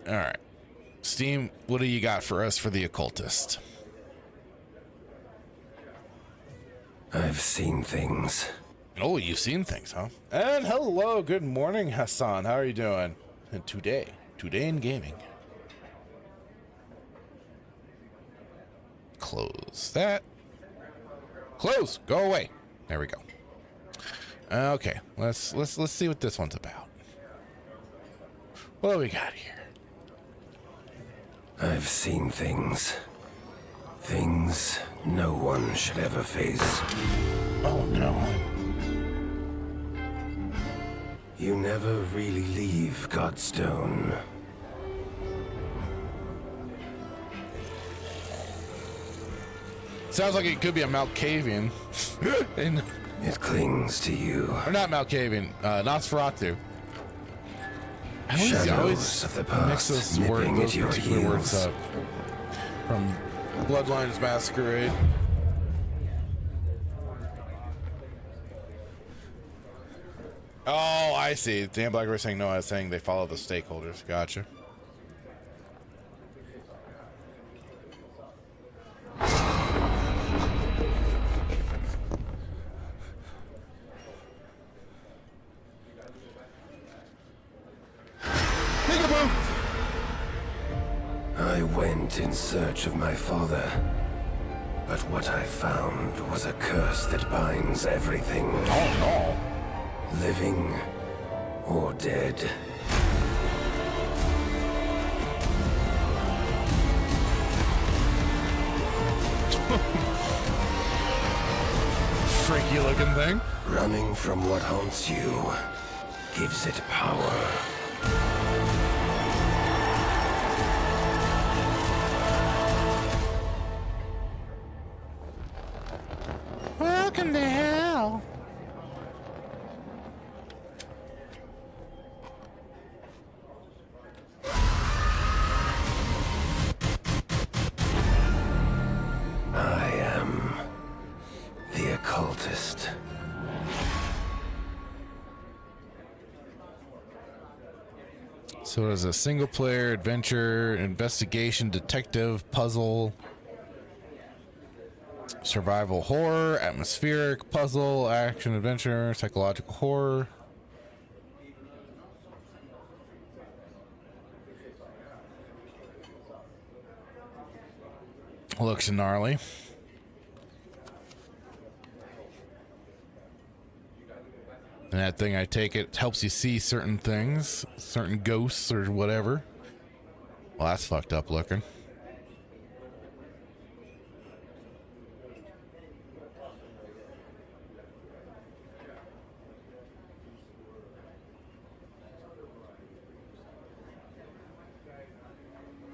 All right. Steam, what do you got for us for the Occultist? I've seen things. Oh, you've seen things, huh? And hello, good morning, Hassan. How are you doing? And today in gaming. close that. Close. Go away. There we go. Okay, let's see what this one's about. What do we got here? I've seen things. Things no one should ever face. Oh no. You never really leave Godstone. Sounds like it could be a Malkavian. It clings to you. Or not Malkavian, Nosferatu. I always of the mix past those nipping those at your particular words heels. up. From Bloodlines Masquerade. Oh, I see. Dan Black was saying no, I was saying they follow the stakeholders. Gotcha. I went in search of my father, but what I found was a curse that binds everything. Oh no. Living or dead. Freaky looking thing. Running from what haunts you gives it power. Welcome to hell. I am the occultist. So it is a single player adventure, investigation, detective, puzzle, survival horror, atmospheric, puzzle, action, adventure, psychological horror. Looks gnarly. And that thing, I take it, helps you see certain things, certain ghosts or whatever. Well, that's fucked up looking.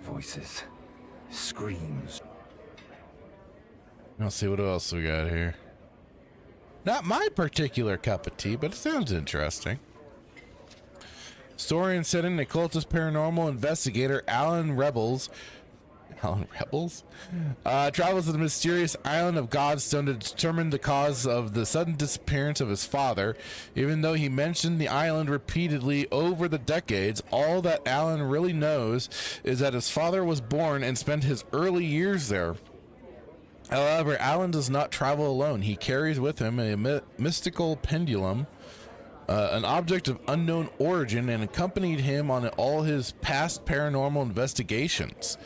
Voices. Screams. Let's see what else we got here. Not my particular cup of tea, but it sounds interesting. Story and setting: occultist paranormal investigator Alan Rebels travels to the mysterious island of Godstone to determine the cause of the sudden disappearance of his father. Even though he mentioned the island repeatedly over the decades, all that Alan really knows is that his father was born and spent his early years there. However, Alan does not travel alone. He carries with him a mystical pendulum, an object of unknown origin, and accompanied him on all his past paranormal investigations.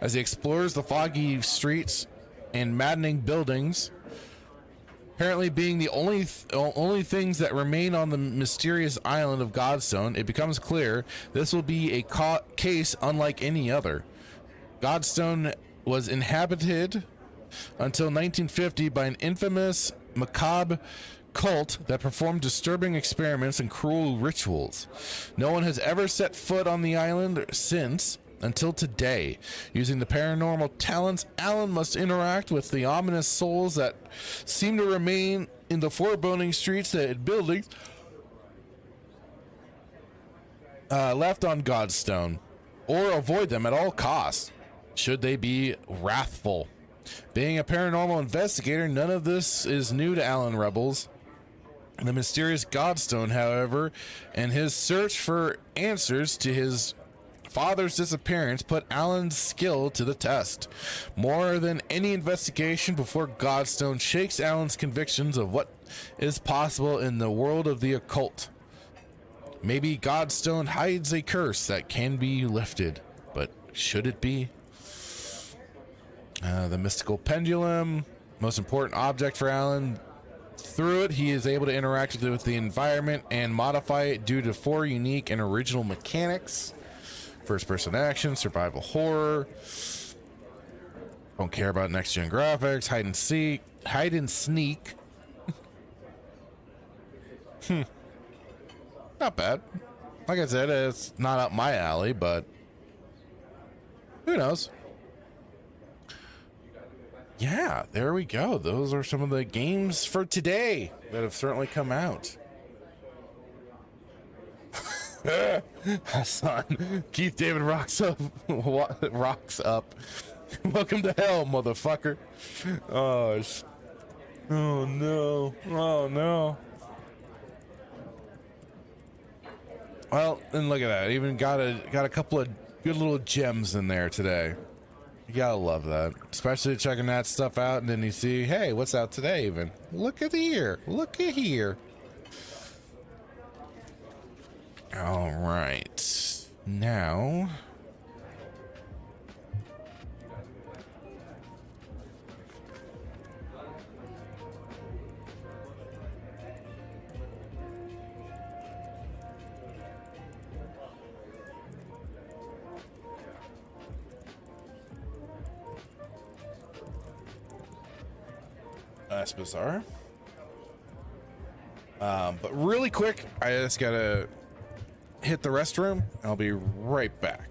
As he explores the foggy streets and maddening buildings, apparently being the only things that remain on the mysterious island of Godstone, it becomes clear this will be a case unlike any other. Godstone was inhabited until 1950 by an infamous macabre cult that performed disturbing experiments and cruel rituals. No one has ever set foot on the island since until today. Using the paranormal talents, Alan must interact with the ominous souls that seem to remain in the foreboding streets and buildings left on Godstone, or avoid them at all costs, should they be wrathful. Being a paranormal investigator, none of this is new to Alan Rebels. The mysterious Godstone, however, and his search for answers to his father's disappearance put Alan's skill to the test. More than any investigation before Godstone shakes Alan's convictions of what is possible in the world of the occult. Maybe Godstone hides a curse that can be lifted, but should it be? The mystical pendulum, most important object for Alan. Through it, he is able to interact with the environment and modify it due to 4 unique and original mechanics. First person action, survival horror. Don't care about next gen graphics, hide and sneak. Not bad. Like I said, it's not up my alley, but who knows? Yeah, there we go. Those are some of the games for today that have certainly come out. Son, Keith David rocks up. Rocks up. Welcome to hell, motherfucker. Oh no. Oh no. Well, and look at that. Even got a couple of good little gems in there today. You gotta love that, especially checking that stuff out, and then you see, hey, what's out today? Even look at here. Look at here. All right, now. That's bizarre. But really quick, I just gotta hit the restroom. I'll be right back.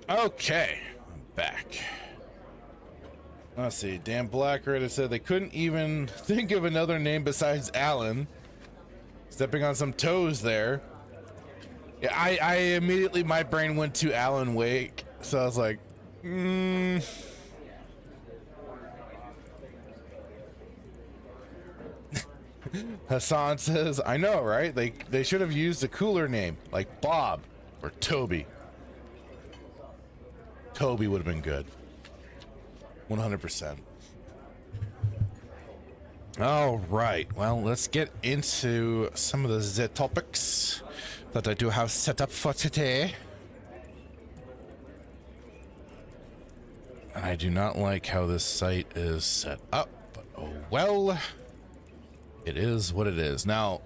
Okay, I'm back. Let's see. Dan Blackred said they couldn't even think of another name besides Alan. Stepping on some toes there. Yeah, I immediately, my brain went to Alan Wake, so I was like, Hassan says, I know, right? They should have used a cooler name like Bob or Toby. Toby would have been good. 100%. All right. Well, let's get into some of the topics that I do have set up for today. And I do not like how this site is set up, but oh well. It is what it is. Now,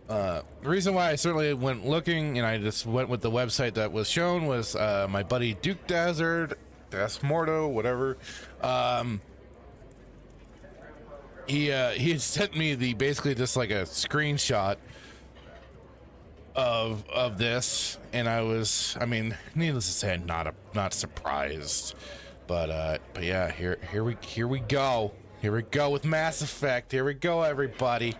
the reason why I certainly went looking and I just went with the website that was shown was my buddy Duke Dazzard, Dasmorto, whatever. He had sent me the basically just like a screenshot of this, and I mean, needless to say, I'm not surprised, but yeah, here we go. Here we go with Mass Effect. Here we go, everybody.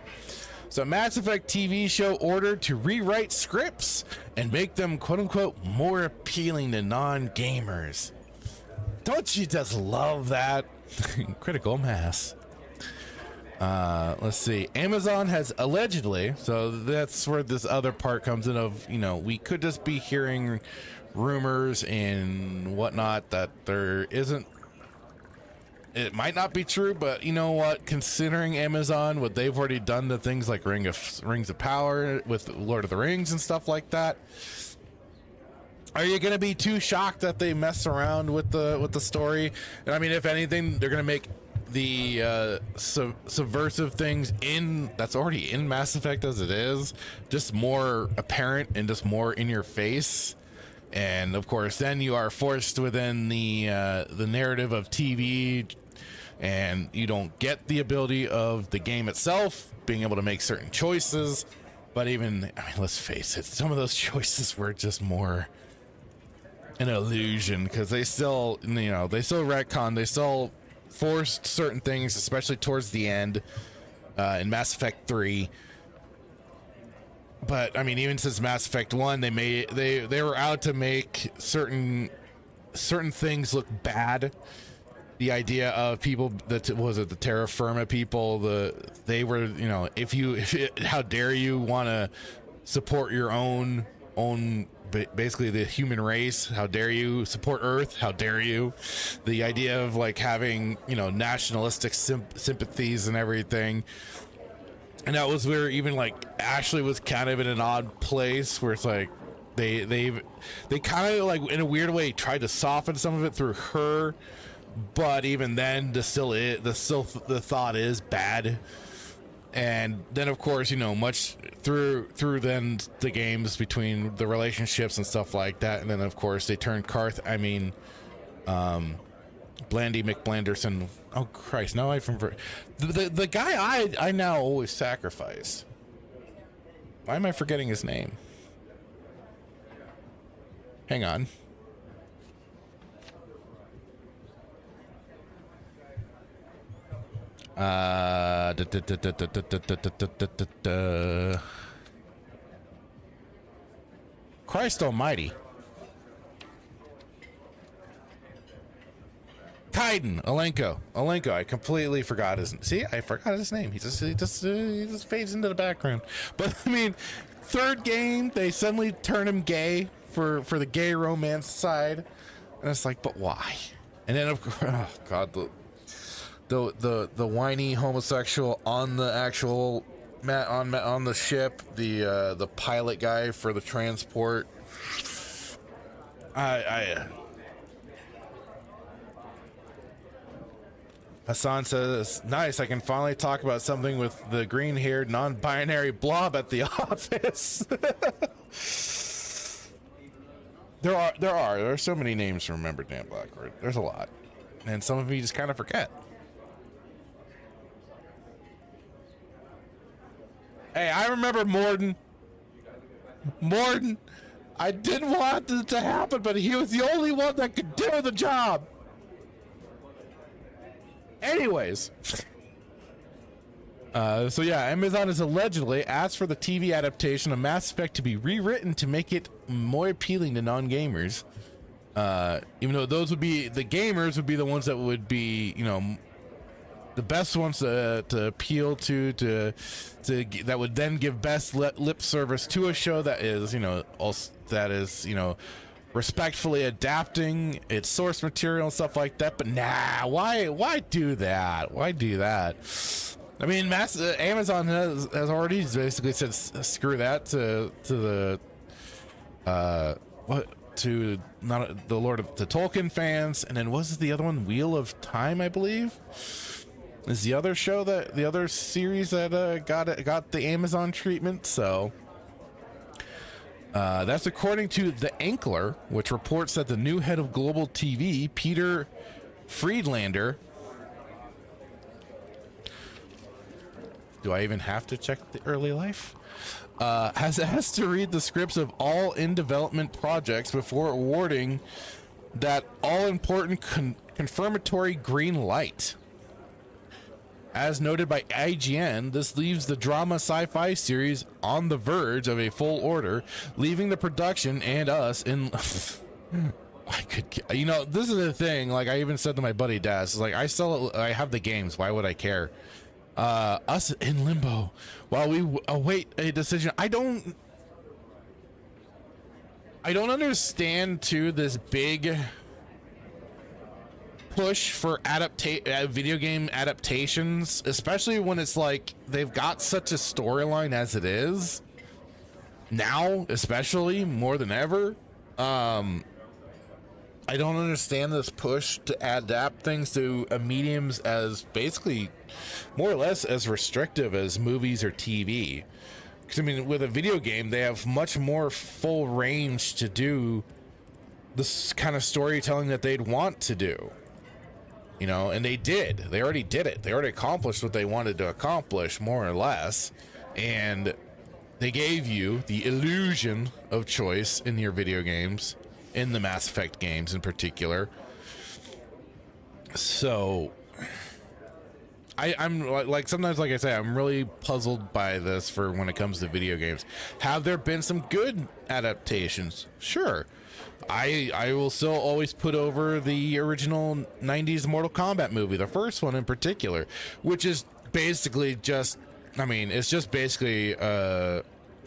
So Mass Effect TV show ordered to rewrite scripts and make them quote-unquote more appealing to non-gamers. Don't you just love that? Critical mass. Let's see. Amazon has allegedly, so that's where this other part comes in of, you know, we could just be hearing rumors and whatnot that there isn't. It might not be true, but you know what? Considering Amazon, what they've already done to things like Rings of Power with Lord of the Rings and stuff like that, are you going to be too shocked that they mess around with the story? And I mean, if anything, they're going to make the subversive things that's already in Mass Effect as it is just more apparent and just more in your face. And of course, then you are forced within the narrative of TV, and you don't get the ability of the game itself being able to make certain choices. But even, I mean, let's face it, some of those choices were just more an illusion, because they still, you know, they still retcon, they still forced certain things, especially towards the end in Mass Effect 3. But I mean, even since Mass Effect 1, they were out to make certain things look bad. The idea of people that was it the terra firma people, they were, you know, how dare you want to support your own basically the human race, how dare you support Earth, how dare you. The idea of like having, you know, nationalistic sympathies and everything. And that was where even like Ashley was kind of in an odd place where it's like they kind of like in a weird way tried to soften some of it through her, but even then the thought is bad. And then of course, you know, much through then the games between the relationships and stuff like that, and then of course they turned Blandy McBlanderson. Oh Christ! Now I remember the guy I now always sacrifice. Why am I forgetting his name? Hang on. Christ Almighty. Kaiden Alenko. I completely forgot his. See, I forgot his name. He just fades into the background. But I mean, third game they suddenly turn him gay for the gay romance side, and it's like, but why? And then of course, oh God, the whiny homosexual on the actual on the ship, the pilot guy for the transport. Hassan says, nice, I can finally talk about something with the green-haired non-binary blob at the office. There are so many names to remember, Dan Blackwood. There's a lot, and some of you just kind of forget. Hey, I remember Morden. I didn't want it to happen, but he was the only one that could do the job. Anyways, so yeah, Amazon has allegedly asked for the TV adaptation of Mass Effect to be rewritten to make it more appealing to non-gamers. Even though those would be the gamers would be the ones that would be, you know, the best ones to appeal to that would then give best lip service to a show that is, you know, also that is, you know, respectfully adapting its source material and stuff like that. But nah, why do that? Why do that? I mean, Amazon has already basically said screw that to the to not the Lord of the Tolkien fans. And then was it the other one, Wheel of Time, I believe, is the other show, that the other series that got the Amazon treatment. So that's according to The Ankler, which reports that the new head of global TV, Peter Friedlander. Do I even have to check the early life? Has asked to read the scripts of all in development projects before awarding that all-important confirmatory green light. As noted by IGN, this leaves the drama sci-fi series on the verge of a full order, leaving the production and us in... I could, you know, this is the thing. Like I even said to my buddy Daz, like I have the games. Why would I care? Us in limbo while we await a decision. I don't understand too this big push for video game adaptations, especially when it's like they've got such a storyline as it is now, especially more than ever. I don't understand this push to adapt things to mediums as basically more or less as restrictive as movies or TV. Because I mean, with a video game, they have much more full range to do this kind of storytelling that they'd want to do. You know, and they did. They already did it. They already accomplished what they wanted to accomplish, more or less. And they gave you the illusion of choice in your video games, in the Mass Effect games in particular. So I'm like sometimes, like I say, I'm really puzzled by this for when it comes to video games. Have there been some good adaptations? Sure. I will still always put over the original 90s Mortal Kombat movie, the first one in particular, which is basically just, I mean, it's just basically a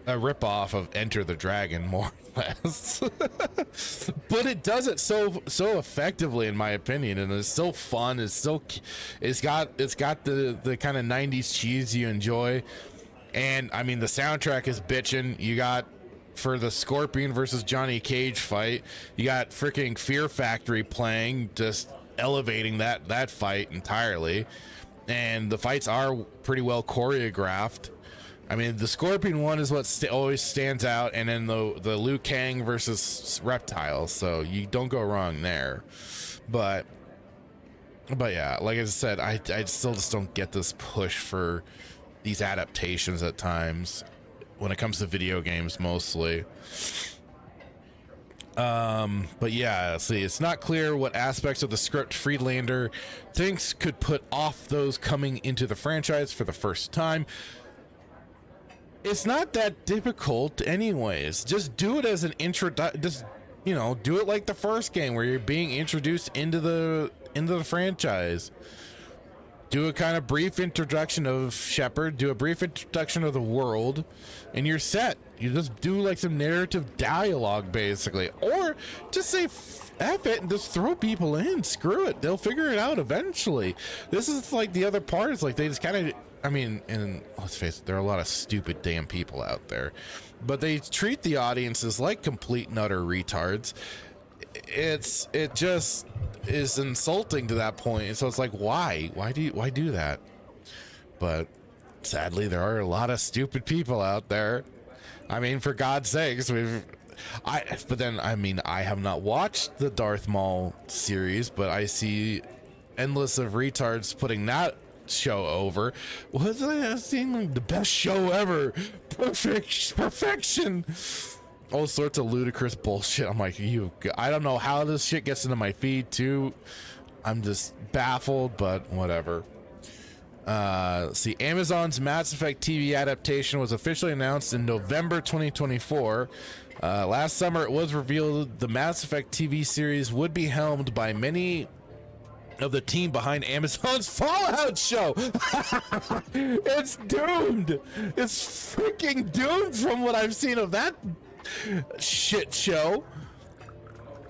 ripoff of Enter the Dragon, more or less. But it does it so effectively, in my opinion, and it's so fun. It's got the kind of 90s cheese you enjoy. And I mean, the soundtrack is bitchin'. You got, for the Scorpion versus Johnny Cage fight, you got freaking Fear Factory playing, just elevating that fight entirely. And the fights are pretty well choreographed. I mean, the Scorpion one is what always stands out, and then the Liu Kang versus Reptile, so you don't go wrong there. But yeah, like I said, I still just don't get this push for these adaptations at times when it comes to video games, mostly. But yeah, see, it's not clear what aspects of the script Friedlander thinks could put off those coming into the franchise for the first time. It's not that difficult anyways. Just do it as an just, you know, do it like the first game where you're being introduced into the franchise. Do a kind of brief introduction of Shepard, do a brief introduction of the world, and you're set. You just do like some narrative dialogue, basically. Or just say F it and just throw people in. Screw it. They'll figure it out eventually. This is like the other part. It's like they just kind of, I mean, and let's face it, there are a lot of stupid damn people out there. But they treat the audiences like complete and utter retards. It just is insulting to that point. So it's like, why do that? But sadly, there are a lot of stupid people out there. I mean, for God's sakes, but then I mean, I have not watched the Darth Maul series, but I see endless of retards putting that show over. Was I seeing like the best show ever? Perfection. All sorts of ludicrous bullshit. I'm like, I don't know how this shit gets into my feed too. I'm just baffled, but whatever. See, Amazon's Mass Effect TV adaptation was officially announced in November 2024. Last summer, it was revealed the Mass Effect TV series would be helmed by many of the team behind Amazon's Fallout show. It's doomed. It's freaking doomed from what I've seen of that shit show.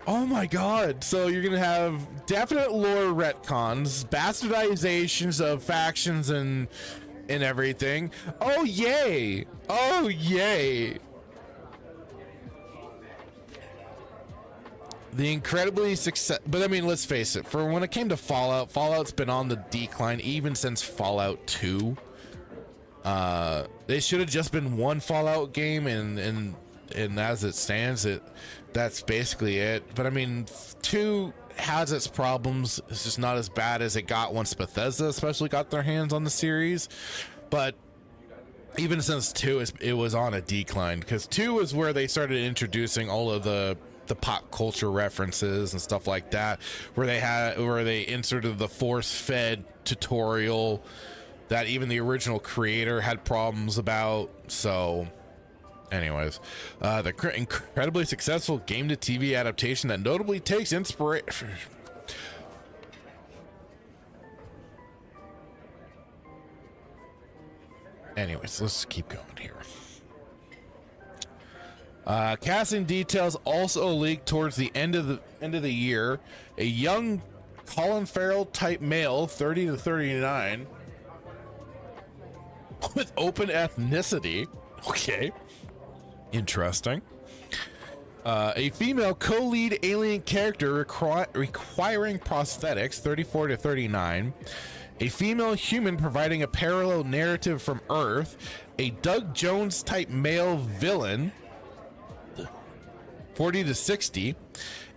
Oh my god. So you're gonna have definite lore retcons, bastardizations of factions and everything. Oh yay. Oh yay. The incredibly success, but I mean, let's face it, for when it came to Fallout's been on the decline even since Fallout 2. It should have just been one Fallout game, and as it stands, that's basically it. But I mean, 2 has its problems. It's just not as bad as it got once Bethesda especially got their hands on the series. But even since 2, it was on a decline, because 2 is where they started introducing all of the pop culture references and stuff like that, where they inserted the force-fed tutorial that even the original creator had problems about. So anyways, the incredibly successful game to TV adaptation that notably takes inspiration. Anyways, let's keep going here. Casting details also leaked towards the end of the year. A young Colin Farrell type male, 30 to 39, with open ethnicity. Okay, interesting. A female co-lead alien character requiring prosthetics, 34 to 39. A female human providing a parallel narrative from Earth. A Doug Jones type male villain, 40 to 60,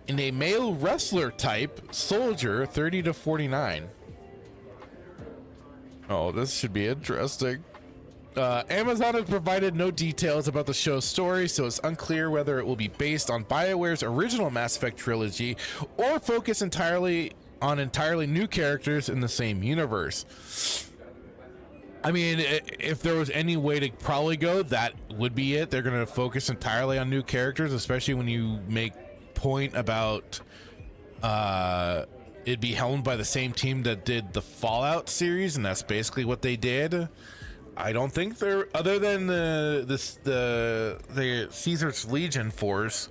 and a male wrestler type soldier, 30 to 49. Oh, this should be interesting. Amazon has provided no details about the show's story, so it's unclear whether it will be based on BioWare's original Mass Effect trilogy or focus entirely on new characters in the same universe. I mean, if there was any way to probably go, that would be it. They're going to focus entirely on new characters, especially when you make point about it'd be helmed by the same team that did the Fallout series, and that's basically what they did. I don't think they're, other than the Caesar's Legion force,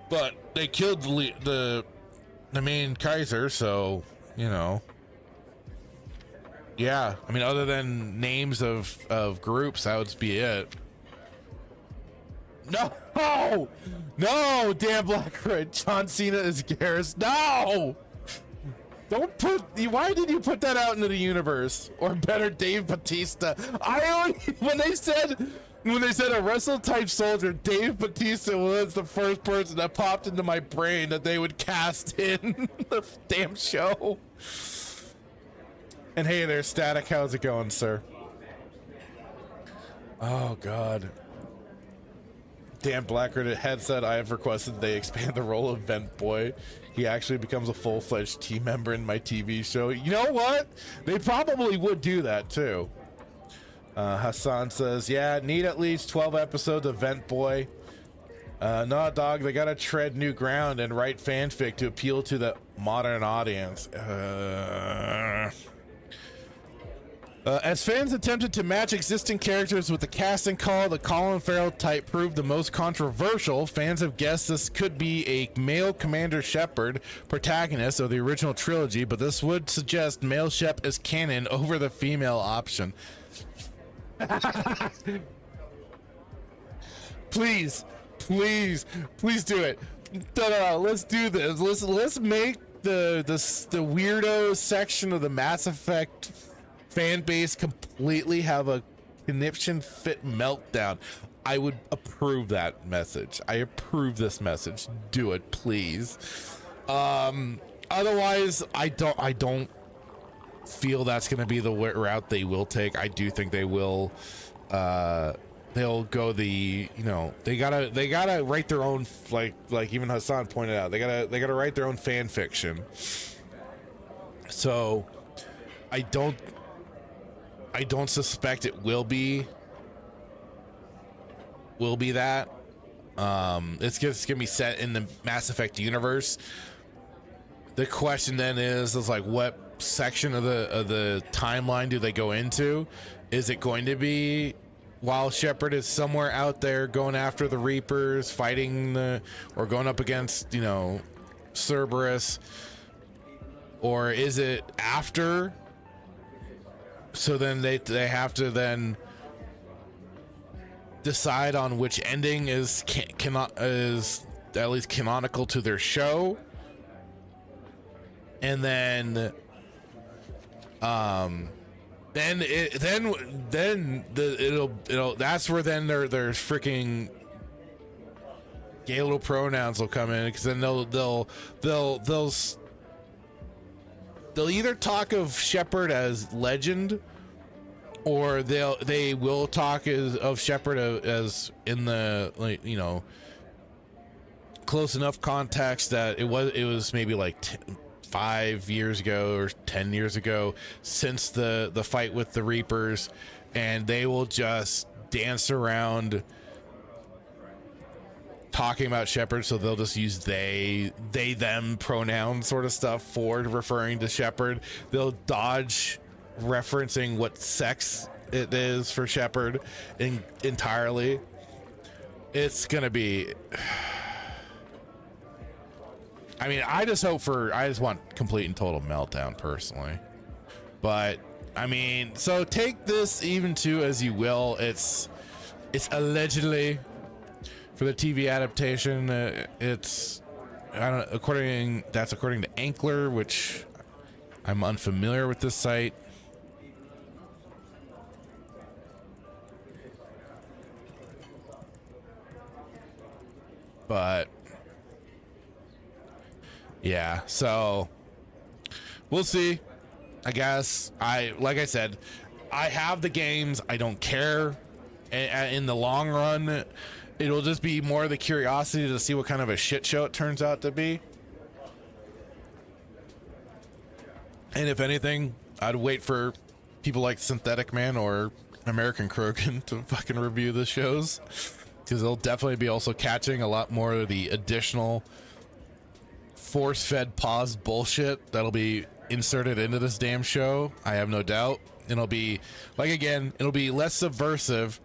but they killed the main Kaiser, so you know. Yeah, I mean, other than names of groups, that would be it. No, Dan Blackwood, John Cena is Garrus. No, don't put. Why did you put that out into the universe? Or better, Dave Bautista. When they said a wrestle type soldier, Dave Bautista was the first person that popped into my brain that they would cast in the damn show. And hey there, Static, how's it going, sir? Oh, God. Dan Blackwood had said, I have requested they expand the role of Vent Boy. He actually becomes a full-fledged team member in my TV show. You know what? They probably would do that, too. Hassan says, yeah, need at least 12 episodes of Vent Boy. No, dog, they gotta tread new ground and write fanfic to appeal to the modern audience. As fans attempted to match existing characters with the casting call, the Colin Farrell type proved the most controversial. Fans have guessed this could be a male Commander Shepard, protagonist of the original trilogy, but this would suggest male Shep is canon over the female option. Please do it. No, let's do this. Let's make the weirdo section of the Mass Effect fan base completely have a conniption fit meltdown. I would approve that message. I approve this message. Do it, please. Otherwise, I don't feel that's going to be the route they will take. I do think they will. They'll go the, you know, they gotta write their own, like even Hassan pointed out, they gotta write their own fan fiction. So I don't suspect it will be that. It's gonna be set in the Mass Effect universe. the question then is like, what section of the timeline do they go into? Is it going to be while Shepard is somewhere out there going after the Reapers, fighting or going up against, you know, Cerberus, or is it after? So then they have to then decide on which ending is at least canonical to their show, and then it'll that's where then their freaking gay little pronouns will come in, because then they'll either talk of Shepard as legend, or they will talk of Shepard as in the, like, you know, close enough context that it was maybe like 5 years ago or 10 years ago since the fight with the Reapers, and they will just dance around talking about Shepard, so they'll just use they them pronoun sort of stuff for referring to Shepard. They'll dodge referencing what sex it is for Shepard entirely. It's gonna be, I mean, I just want complete and total meltdown personally, but I mean, so take this even too as you will. It's allegedly for the TV adaptation. It's, I don't, according to Ankler, which I'm unfamiliar with this site. But yeah, so we'll see. I guess like I said, I have the games. I don't care. In the long run, it'll just be more the curiosity to see what kind of a shit show it turns out to be. And if anything, I'd wait for people like Synthetic Man or American Krogan to fucking review the shows, because they'll definitely be also catching a lot more of the additional force-fed pause bullshit that'll be inserted into this damn show. I have no doubt. It'll be, like, again, it'll be less subversive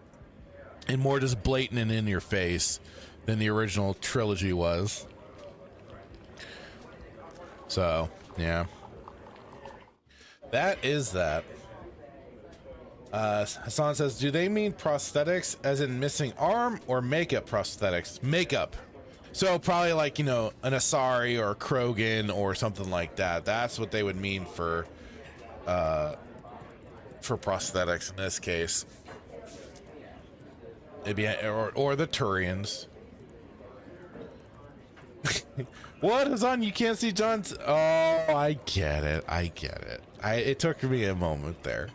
and more just blatant and in your face than the original trilogy was. So, yeah. That is that. Hassan says, do they mean prosthetics as in missing arm, or makeup prosthetics? Makeup. So probably like, you know, an Asari or a Krogan or something like that. That's what they would mean for prosthetics in this case. It'd be, or the Turians. What is on? You can't see John's. Oh, I get it. It took me a moment there.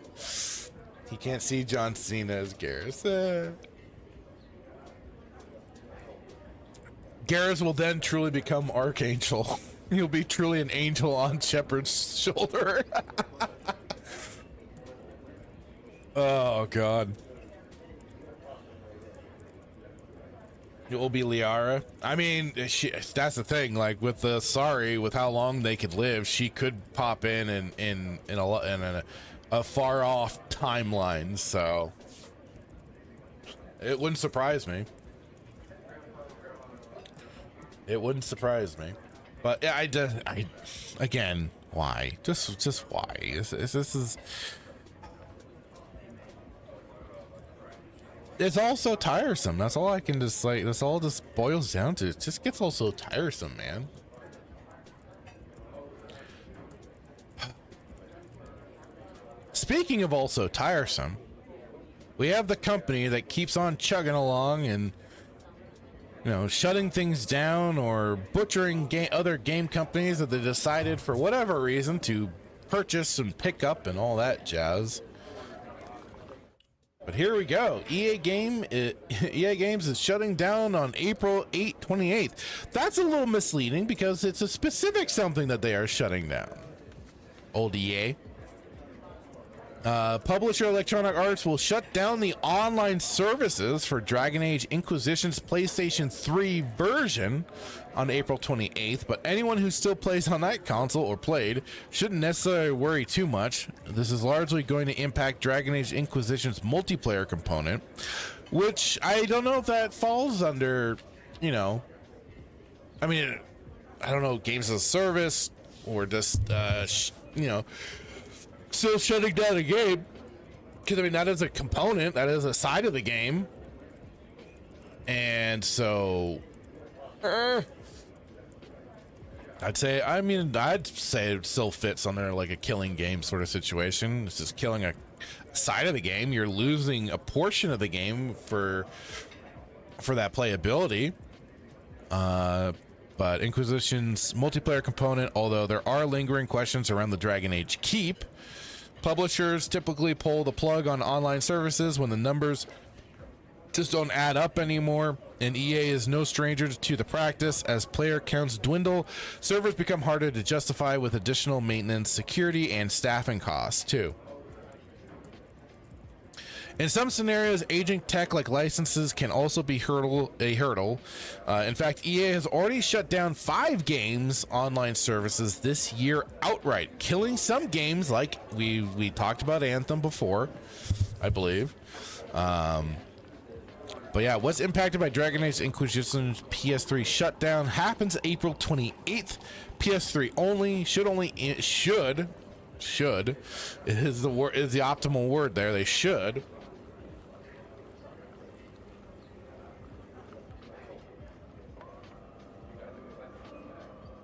He can't see John Cena as Garrus. Garrus will then truly become Archangel. He'll be truly an angel on Shepard's shoulder. Oh God. It will be Liara. I mean, that's the thing. Like with the Sari, with how long they could live, she could pop in a far off timeline. So it wouldn't surprise me. It wouldn't surprise me. But yeah, I again, why? Just why? This is. It's all so tiresome. That's all I can just like. That's all this boils down to. It just gets all so tiresome, man. Speaking of also tiresome, we have the company that keeps on chugging along and, you know, shutting things down or butchering other game companies that they decided for whatever reason to purchase and pick up and all that jazz. But here we go. EA Games is shutting down on April 28th. That's a little misleading because it's a specific something that they are shutting down. Old EA. Publisher Electronic Arts will shut down the online services for Dragon Age Inquisition's PlayStation 3 version on April 28th, but anyone who still plays on that console or played shouldn't necessarily worry too much. This is largely going to impact Dragon Age Inquisition's multiplayer component, which I don't know if that falls under, you know, I mean, I don't know, games as a service or just, you know, still shutting down a game, because I mean that is a component, that is a side of the game, and so I'd say it still fits under like a killing game sort of situation. This is killing a side of the game. You're losing a portion of the game for that playability. But Inquisition's multiplayer component, although there are lingering questions around the Dragon Age Keep, publishers typically pull the plug on online services when the numbers just don't add up anymore, and EA is no stranger to the practice. As player counts dwindle, servers become harder to justify with additional maintenance, security, and staffing costs too. In some scenarios, aging tech like licenses can also be a hurdle. In fact, EA has already shut down 5 games online services this year outright, killing some games like we talked about Anthem before, I believe. But yeah, what's impacted by Dragon Age Inquisition's PS3 shutdown happens April 28th. PS3 only, should is the optimal word there. They should.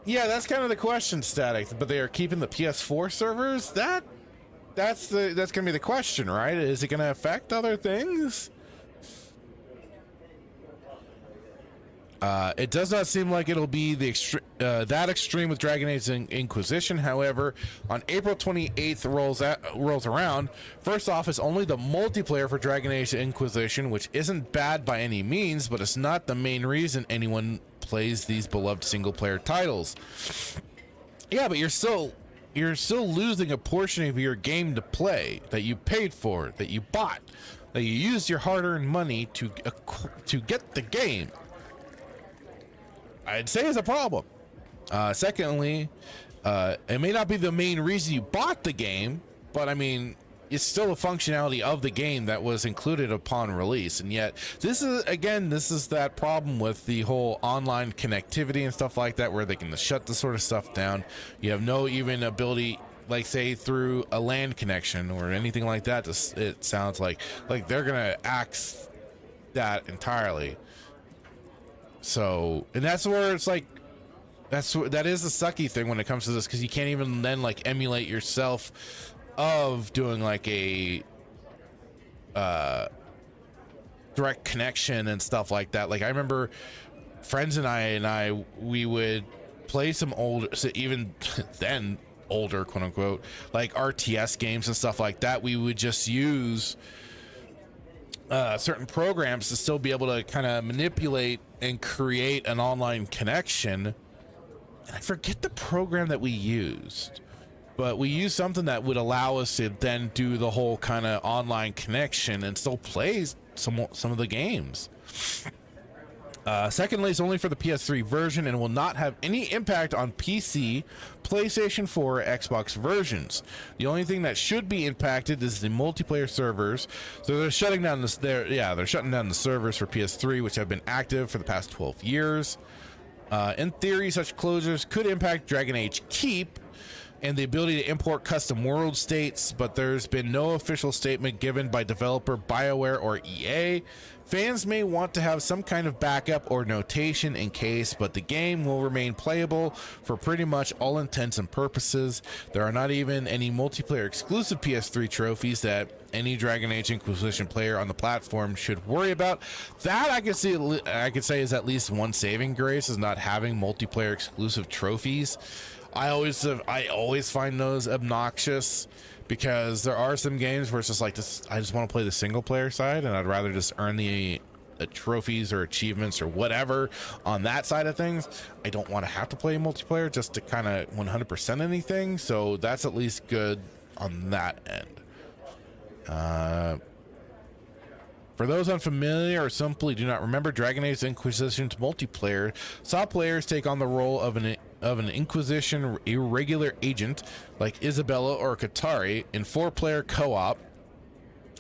Yeah, that's kind of the question, Static. But they are keeping the PS4 servers. That's gonna be the question, right? Is it gonna affect other things? It does not seem like it'll be that extreme with Dragon Age Inquisition. However, on April 28th rolls around. First off, it's only the multiplayer for Dragon Age Inquisition, which isn't bad by any means, but it's not the main reason anyone plays these beloved single-player titles. Yeah, but you're still losing a portion of your game to play that you paid for, that you bought, that you used your hard-earned money to get the game. I'd say is a problem. Secondly, it may not be the main reason you bought the game, but I mean, it's still a functionality of the game that was included upon release. And yet, this is that problem with the whole online connectivity and stuff like that, where they can shut this sort of stuff down. You have no even ability, like say through a LAN connection or anything like that. It sounds like they're gonna axe that entirely. So, and that's where it's like, that is the sucky thing when it comes to this, because you can't even then like emulate yourself of doing like a direct connection and stuff like that. Like I remember friends and I we would play some old, so even then older quote unquote, like RTS games and stuff like that. We would just use certain programs to still be able to kind of manipulate and create an online connection. And I forget the program that we used, but we used something that would allow us to then do the whole kind of online connection and still play some of the games. Secondly, it's only for the PS3 version and will not have any impact on PC, PlayStation 4, or Xbox versions. The only thing that should be impacted is the multiplayer servers. So they're shutting down they're shutting down the servers for PS3, which have been active for the past 12 years. In theory, such closures could impact Dragon Age Keep and the ability to import custom world states, but there's been no official statement given by developer BioWare or EA. Fans may want to have some kind of backup or notation in case, but the game will remain playable for pretty much all intents and purposes. There are not even any multiplayer exclusive PS3 trophies that any Dragon Age Inquisition player on the platform should worry about. That I could say is at least one saving grace, is not having multiplayer exclusive trophies. I always find those obnoxious, because there are some games where it's just like this, I just want to play the single player side, and I'd rather just earn the trophies or achievements or whatever on that side of things. I don't want to have to play multiplayer just to kind of 100% anything. So that's at least good on that end. For those unfamiliar or simply do not remember, Dragon Age Inquisition's multiplayer saw players take on the role of an Inquisition irregular agent like Isabella or Katari in 4-player co-op.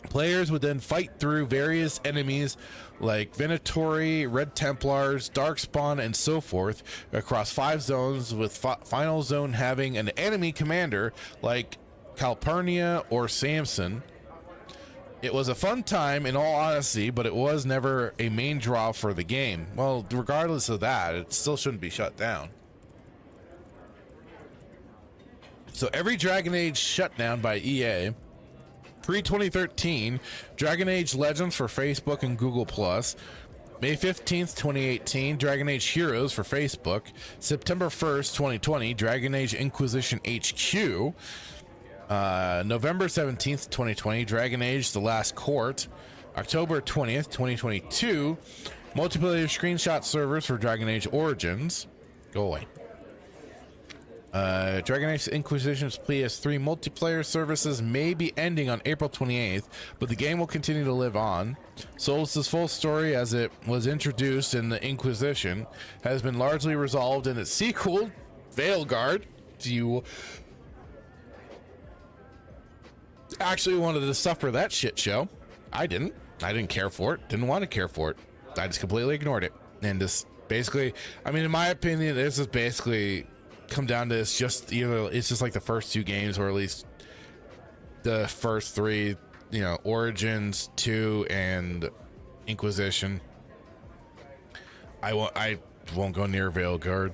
Players would then fight through various enemies like Venatori, Red Templars, Darkspawn, and so forth across 5 zones, with final zone having an enemy commander like Calpurnia or Samson. It was a fun time in all honesty, but it was never a main draw for the game. Well, regardless of that, it still shouldn't be shut down. So every Dragon Age shut down by EA. Pre-2013, Dragon Age Legends for Facebook and Google+. May 15th, 2018, Dragon Age Heroes for Facebook. September 1st, 2020, Dragon Age Inquisition HQ. November 17th, 2020, Dragon Age The Last Court. October 20th, 2022, multiplayer screenshot servers for Dragon Age Origins. Go away. Dragon Age Inquisition's PS3 multiplayer services may be ending on April 28th, but the game will continue to live on. Solus's full story, as it was introduced in the Inquisition, has been largely resolved in its sequel, Veilguard. If you actually wanted to suffer that shit show, I didn't care for it, didn't want to care for it. I just completely ignored it, and just basically, I mean, in my opinion, this is basically come down to it's just like the first 2 games, or at least the first 3, you know, Origins, 2, and Inquisition. I won't go near Veilguard.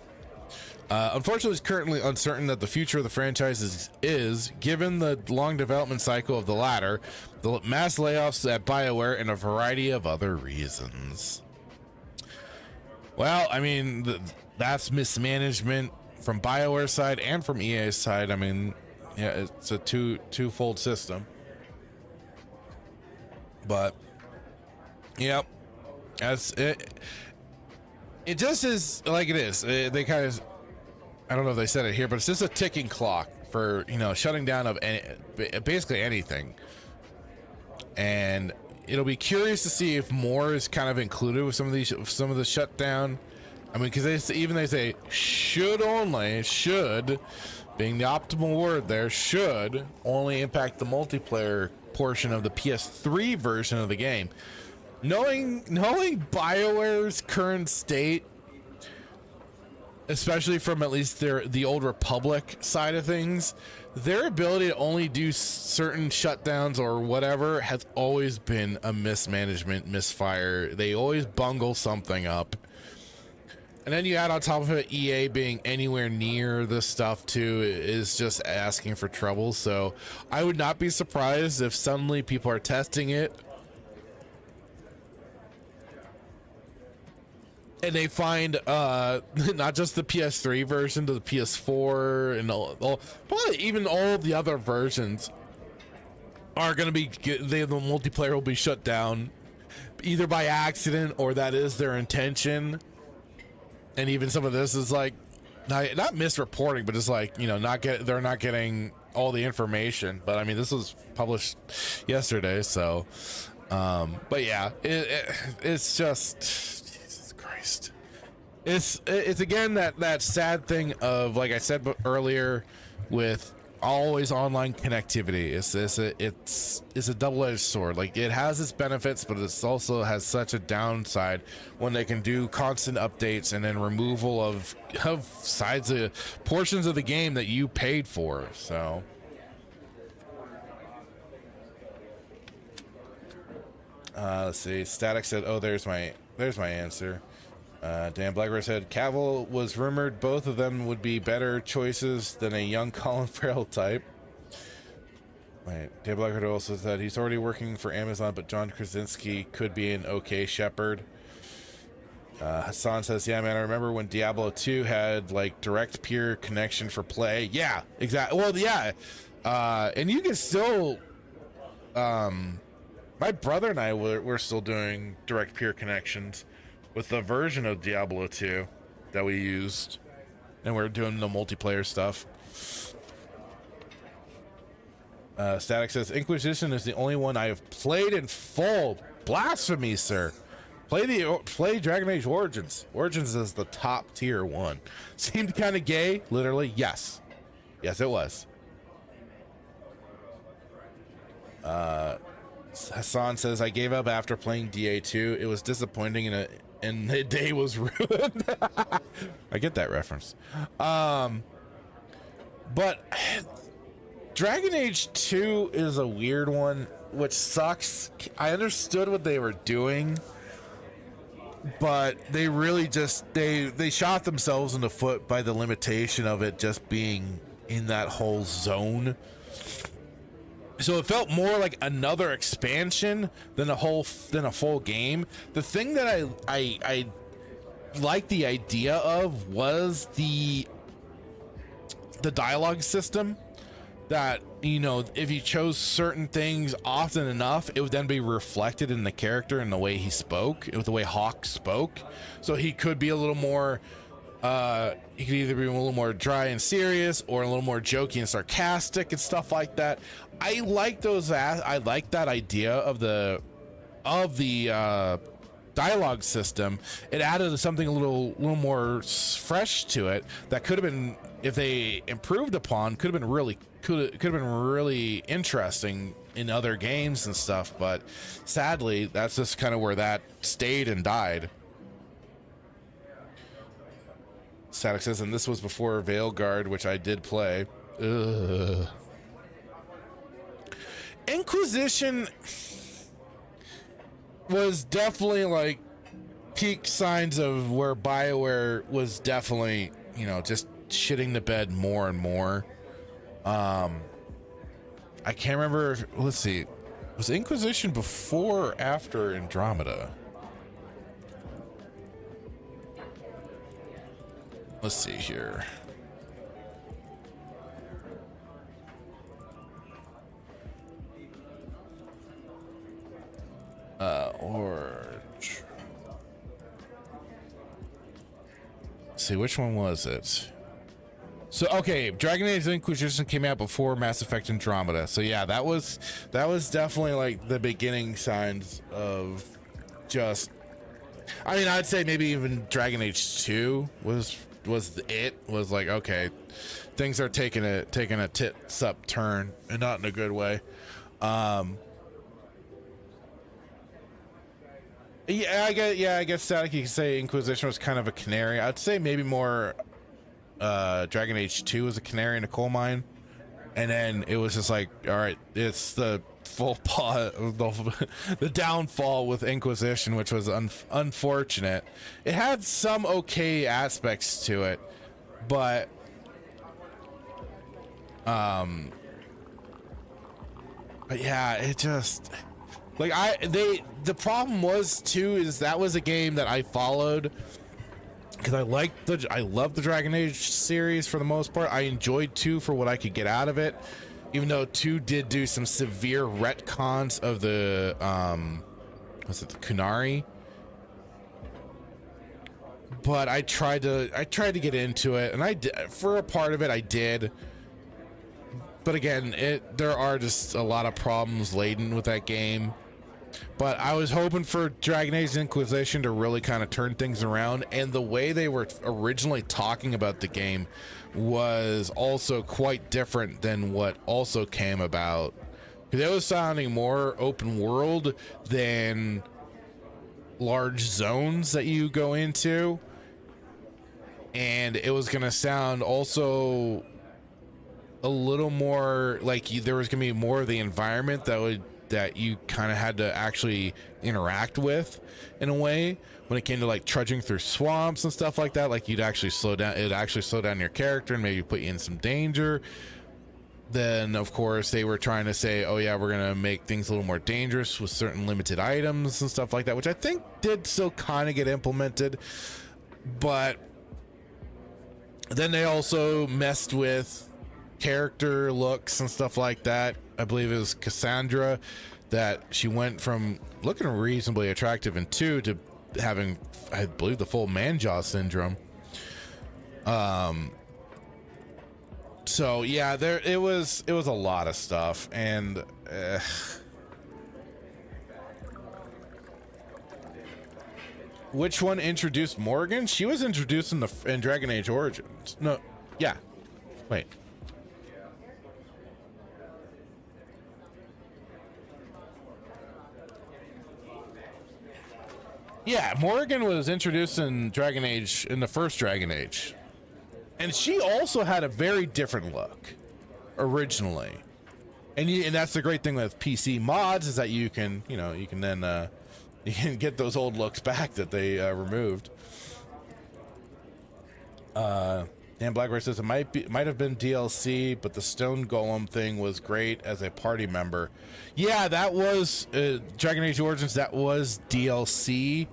Unfortunately, it's currently uncertain that the future of the franchise is given the long development cycle of the latter, the mass layoffs at BioWare, and a variety of other reasons. Well, I mean, that's mismanagement from BioWare side and from EA's side. I mean, yeah, it's a twofold system. But, yep, as it just is like it is. They kind of, I don't know if they said it here, but it's just a ticking clock for, you know, shutting down of basically anything. And it'll be curious to see if more is kind of included with some of the shutdown. I mean, because they say should being the optimal word there, should only impact the multiplayer portion of the PS3 version of the game. Knowing BioWare's current state, especially from at least the Old Republic side of things, their ability to only do certain shutdowns or whatever has always been a mismanagement, misfire. They always bungle something up. And then you add on top of it, EA being anywhere near this stuff too is just asking for trouble. So I would not be surprised if suddenly people are testing it and they find not just the PS3 version, to the PS4 and probably even all of the other versions are going to be, the multiplayer will be shut down either by accident or that is their intention. And even some of this is like not misreporting, but it's like, you know, they're not getting all the information. But I mean, this was published yesterday, so but yeah, it's just, Jesus Christ, it's again that sad thing of, like I said earlier, with always online connectivity. It's a double-edged sword. Like, it has its benefits, but it also has such a downside when they can do constant updates and then removal of portions of the game that you paid for. So let's see. Static said, oh, there's my answer. Dan Blackbird said Cavill was rumored both of them would be better choices than a young Colin Farrell type. Wait, Dan Blackbird also said he's already working for Amazon, but John Krasinski could be an okay Shepherd. Hassan says, yeah, man, I remember when Diablo 2 had like direct peer connection for play. Yeah, exactly. Well, yeah, and you can still my brother and I we're still doing direct peer connections with the version of Diablo 2 that we used, and we're doing the multiplayer stuff. Static says Inquisition is the only one I have played in full. Blasphemy, sir. Play Dragon Age Origins. Origins is the top tier one. Seemed kind of gay, literally. Yes, it was. Hassan says I gave up after playing DA2. It was disappointing and the day was ruined. I get that reference. But Dragon Age 2 is a weird one, which sucks. I understood what they were doing, but they really just they shot themselves in the foot by the limitation of it just being in that whole zone. So it felt more like another expansion than a full game. The thing that I liked the idea of was the dialogue system, that, you know, if you chose certain things often enough, it would then be reflected in the character and the way he spoke, with the way Hawk spoke. So he could be a little more he could either be a little more dry and serious or a little more jokey and sarcastic and stuff like that. I like those. I like that idea of the dialogue system. It added something a little more fresh to it that could have been, if they improved upon, could have been really interesting in other games and stuff. But sadly, that's just kind of where that stayed and died. Static says, and this was before Veilguard, which I did play. Ugh. Inquisition was definitely like peak signs of where BioWare was definitely, you know, just shitting the bed more and more. I can't remember. Let's see. Was Inquisition before or after Andromeda? Let's see here. Let's see, which one was it? So, okay, Dragon Age Inquisition came out before Mass Effect Andromeda. So yeah, that was definitely like the beginning signs of just, I mean, I'd say maybe even Dragon Age 2 was like, okay, things are taking a tits up turn, and not in a good way. I guess Static, you could say Inquisition was kind of a canary. I'd say maybe more Dragon Age 2 was a canary in a coal mine, and then it was just like, all right, it's the full the downfall with Inquisition, which was unfortunate. It had some okay aspects to it, but yeah, it just, like, the problem was too is that was a game that I followed because I love the Dragon Age series for the most part. I enjoyed 2 for what I could get out of it, even though 2 did do some severe retcons of the was it the Kunari? But I tried to get into it, and I did, for a part of it I did. But again, there are just a lot of problems laden with that game. But I was hoping for Dragon Age Inquisition to really kind of turn things around, and the way they were originally talking about the game was also quite different than what also came about. It was sounding more open world than large zones that you go into, and it was going to sound also a little more like there was going to be more of the environment that you kind of had to actually interact with in a way when it came to like trudging through swamps and stuff like that. Like it'd actually slow down your character and maybe put you in some danger. Then of course they were trying to say, oh yeah, we're gonna make things a little more dangerous with certain limited items and stuff like that, which I think did still kind of get implemented. But then they also messed with character looks and stuff like that. I believe it was Cassandra, that she went from looking reasonably attractive in 2 to having, I believe, the full man-jaw syndrome. So yeah, it was a lot of stuff, and which one introduced Morgan? She was introduced in Dragon Age Origins. No, yeah. Wait. Yeah, Morgan was introduced in Dragon Age, in the first Dragon Age. And she also had a very different look originally. And that's the great thing with PC mods is that you can, you can then you can get those old looks back that they removed. Dan Blackbeard says it might have been DLC, but the Stone Golem thing was great as a party member. Yeah, that was Dragon Age Origins. That was DLC.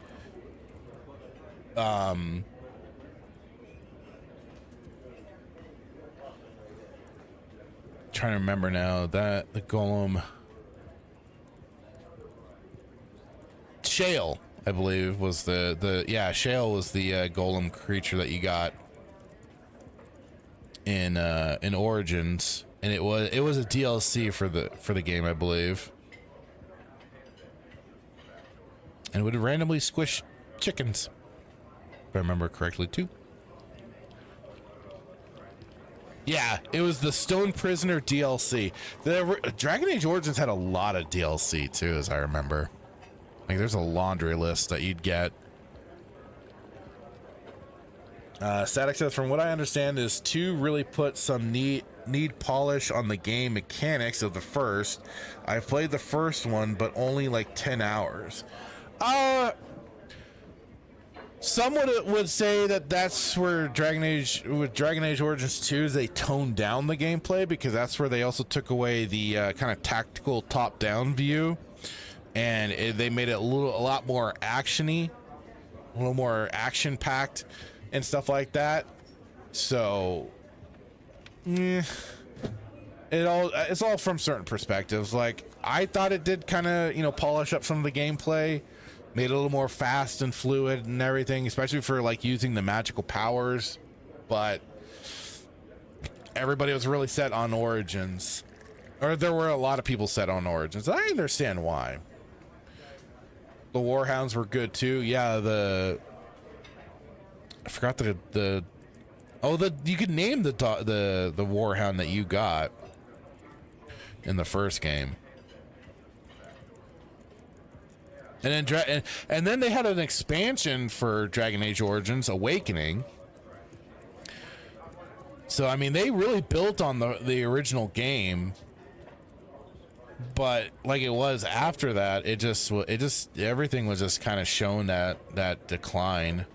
Trying to remember now that the Golem Shale, I believe, was the Shale was the Golem creature that you got in Origins, and it was a DLC for the game, I believe, and it would randomly squish chickens, if I remember correctly too. Yeah, it was the Stone Prisoner DLC. The Dragon Age Origins had a lot of DLC too, as I remember. Like, there's a laundry list that you'd get. Static says, from what I understand, is 2 really put some need polish on the game mechanics of the first. I've played the first one, but only like 10 hours. Some would say that that's where Dragon Age Origins 2 is they toned down the gameplay, because that's where they also took away the kind of tactical top-down view, and they made it a lot more actiony, a little more action-packed and stuff like that. So it's all from certain perspectives. Like, I thought it did kind of polish up some of the gameplay, made it a little more fast and fluid and everything, especially for like using the magical powers. But everybody was really set on Origins, or there were a lot of people set on Origins. I understand why. The Warhounds were good too. Yeah, I forgot you could name the Warhound that you got in the first game. And then they had an expansion for Dragon Age Origins, Awakening. So I mean, they really built on the original game, but like it was after that, it just everything was just kind of shown that decline.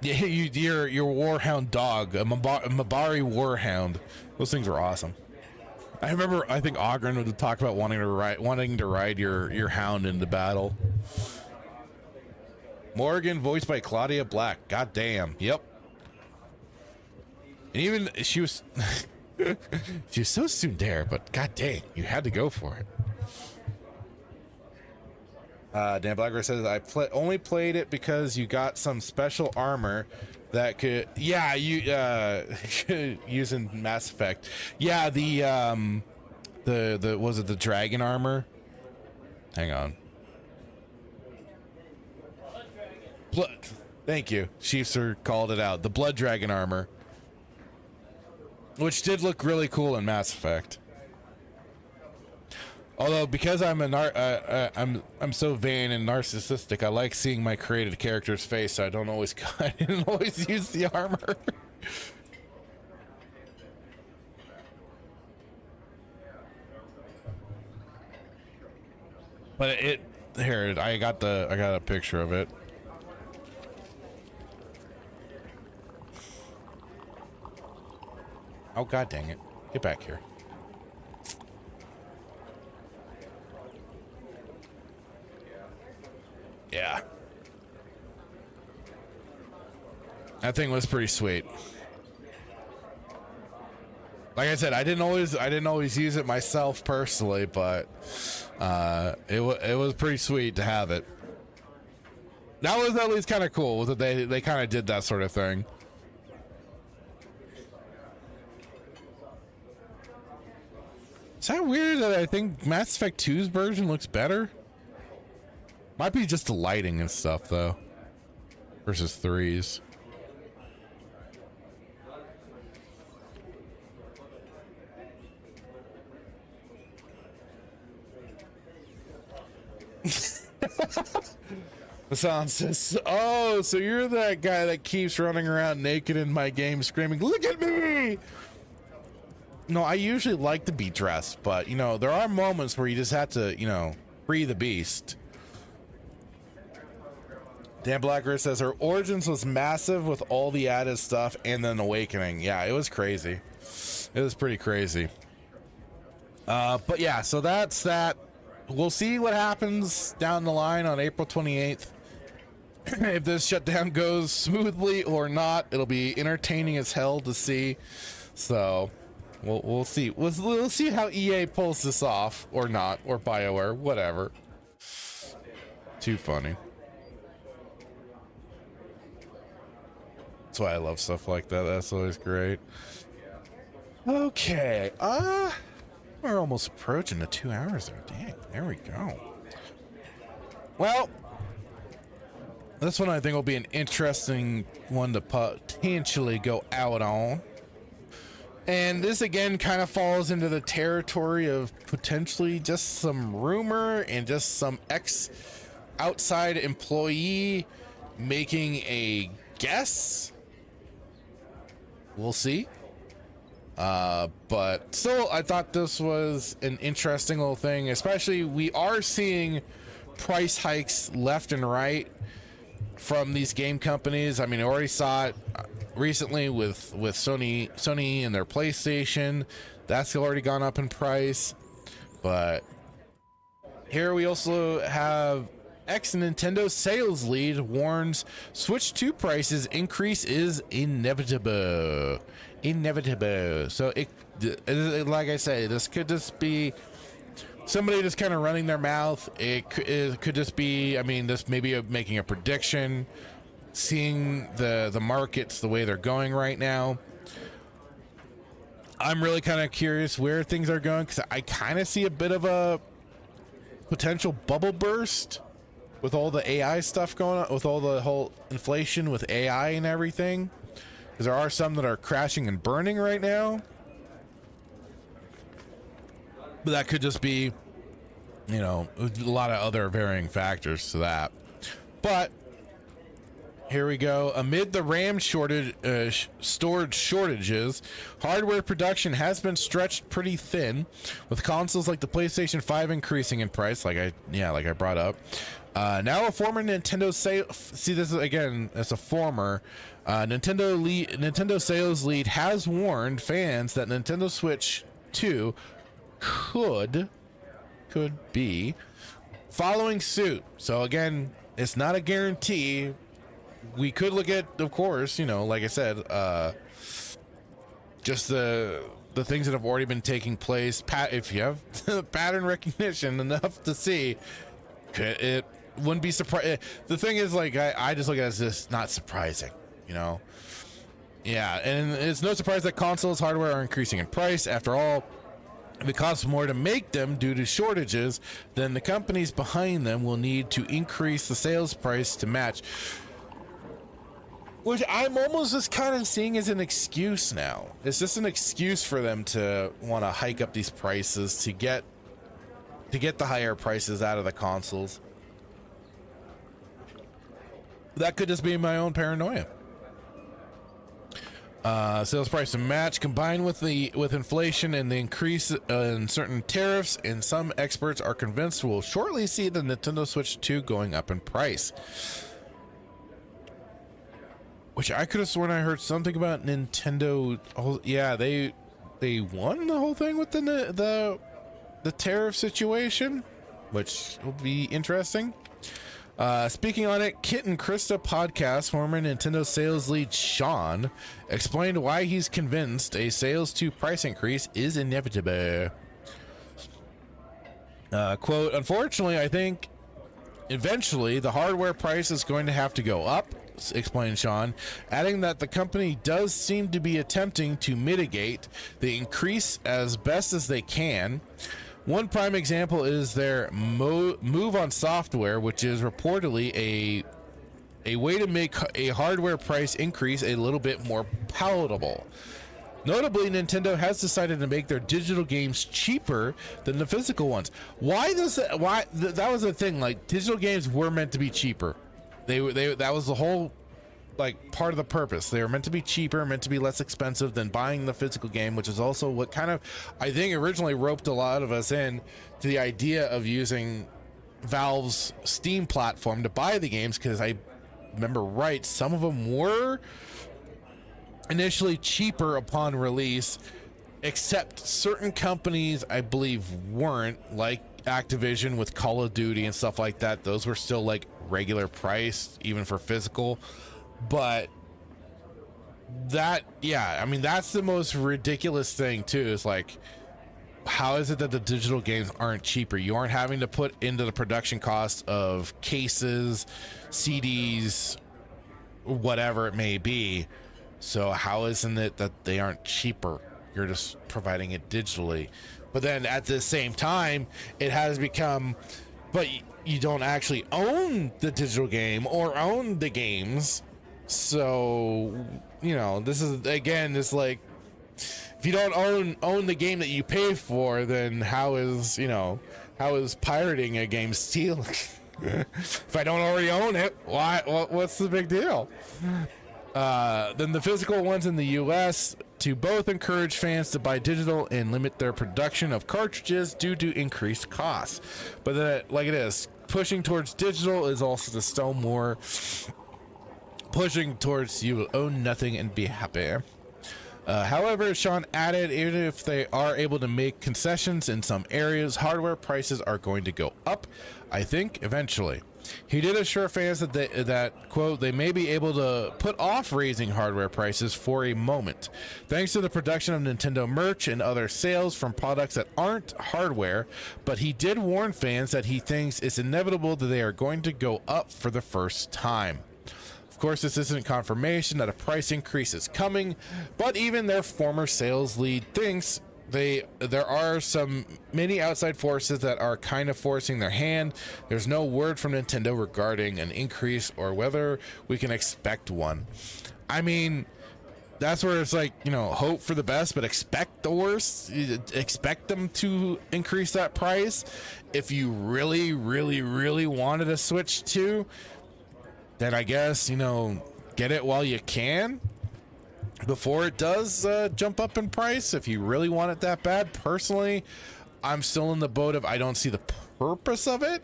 Yeah, your Warhound dog, a Mabari Warhound. Those things were awesome. I remember, I think Ogren would talk about wanting to ride your hound into battle. Morgan, voiced by Claudia Black. God damn. Yep. And even she was she was so soon there, but god dang, you had to go for it. Dan Blackbeard says, I only played it because you got some special armor that could, yeah, you using Mass Effect. Yeah, the was it the dragon armor? Hang on. Thank you. Chiefser called it out. The blood dragon armor, which did look really cool in Mass Effect. Although, because I'm so vain and narcissistic, I like seeing my created character's face, so I didn't always use the armor. But here, I got a picture of it. Oh god dang it. Get back here. Yeah. That thing was pretty sweet. Like I said, I didn't always use it myself personally, but it was pretty sweet to have it. That was at least kind of cool, was that they kind of did that sort of thing. Is that weird that I think Mass Effect 2's version looks better? Might be just the lighting and stuff though, versus 3's. Hassan says, oh, so you're that guy that keeps running around naked in my game screaming, look at me! No, I usually like to be dressed, but, you know, there are moments where you just have to, you know, free the beast. Dan Blacker says her Origins was massive with all the added stuff and then Awakening. Yeah, it was crazy. It was pretty crazy. But yeah, so that's that. We'll see what happens down the line on April 28th. If this shutdown goes smoothly or not, it'll be entertaining as hell to see. So we'll see. We'll see how EA pulls this off or not, or BioWare, whatever. Too funny. That's why I love stuff like that. That's always great. Okay, we're almost approaching the 2 hours there. Dang, there we go. Well, this one I think will be an interesting one to potentially go out on. And this again kind of falls into the territory of potentially just some rumor and just some outside employee making a guess. We'll see. But still, I thought this was an interesting little thing, especially we are seeing price hikes left and right from these game companies. I mean, I already saw it recently with Sony and their PlayStation. That's already gone up in price. But here we also have ex-Nintendo sales lead warns Switch 2 prices increase is inevitable. So it like I say, this could just be somebody just kind of running their mouth. It could just be, I mean, this maybe making a prediction, seeing the markets the way they're going right now. I'm really kind of curious where things are going, because I kind of see a bit of a potential bubble burst with all the AI stuff going on, with all the whole inflation with AI and everything. Because there are some that are crashing and burning right now. But that could just be, you know, a lot of other varying factors to that. But here we go. Amid the RAM storage shortages, hardware production has been stretched pretty thin, with consoles like the PlayStation 5 increasing in price, like I brought up. Now a former Nintendo see this is, again, as a former Nintendo sales lead has warned fans that Nintendo Switch 2 could be following suit. So again, it's not a guarantee. We could look at, of course, you know, like I said, just the things that have already been taking place. If you have pattern recognition enough to see, it wouldn't be surprised. The thing is, like, I just look at it as this not surprising, you know. Yeah, and it's no surprise that consoles hardware are increasing in price. After all, if it costs more to make them due to shortages, then the companies behind them will need to increase the sales price to match. Which I'm almost just kind of seeing as an excuse now. It's just an excuse for them to want to hike up these prices to get the higher prices out of the consoles. That could just be my own paranoia. Sales price to match, combined with inflation and the increase in certain tariffs, and some experts are convinced we'll shortly see the Nintendo Switch 2 going up in price. Which I could have sworn I heard something about Nintendo. Oh, yeah, they won the whole thing with the tariff situation, which will be interesting. Speaking on it, Kit and Krista podcast, former Nintendo sales lead Sean explained why he's convinced a sales to price increase is inevitable. Quote, unfortunately, I think eventually the hardware price is going to have to go up. explained Sean, adding that the company does seem to be attempting to mitigate the increase as best as they can. One prime example is their move on software, which is reportedly a way to make a hardware price increase a little bit more palatable. Notably, Nintendo has decided to make their digital games cheaper than the physical ones. That was the thing. Like, digital games were meant to be cheaper. That was the whole, like, part of the purpose. They were meant to be cheaper, meant to be less expensive than buying the physical game, which is also what kind of, I think, originally roped a lot of us in to the idea of using Valve's Steam platform to buy the games, because I remember right, some of them were initially cheaper upon release, except certain companies I believe weren't, like Activision with Call of Duty and stuff like that. Those were still like regular price even for physical. But that, yeah, I mean, that's the most ridiculous thing too, is like, how is it that the digital games aren't cheaper? You aren't having to put into the production cost of cases, CDs, whatever it may be. So how isn't it that they aren't cheaper? You're just providing it digitally. But then at the same time, it has become, but you don't actually own the digital game or own the games. So, you know, this is, again, it's like, if you don't own the game that you pay for, then how is pirating a game stealing? If I don't already own it, what's the big deal? Then the physical ones in the US to both encourage fans to buy digital and limit their production of cartridges due to increased costs. But then, like it is, pushing towards digital is also the still more pushing towards you will own nothing and be happy. However, Sean added, even if they are able to make concessions in some areas, hardware prices are going to go up, I think, eventually. He did assure fans that quote, they may be able to put off raising hardware prices for a moment, thanks to the production of Nintendo merch and other sales from products that aren't hardware, but he did warn fans that he thinks it's inevitable that they are going to go up for the first time. Of course, this isn't confirmation that a price increase is coming, but even their former sales lead thinks there are many outside forces that are kind of forcing their hand. There's no word from Nintendo regarding an increase or whether we can expect one. I mean, that's where it's like, you know, hope for the best, but expect the worst. Expect them to increase that price. If you really, really, really wanted a Switch 2, then I guess, you know, get it while you can before it does jump up in price, if you really want it that bad. Personally, I'm still in the boat of I don't see the purpose of it.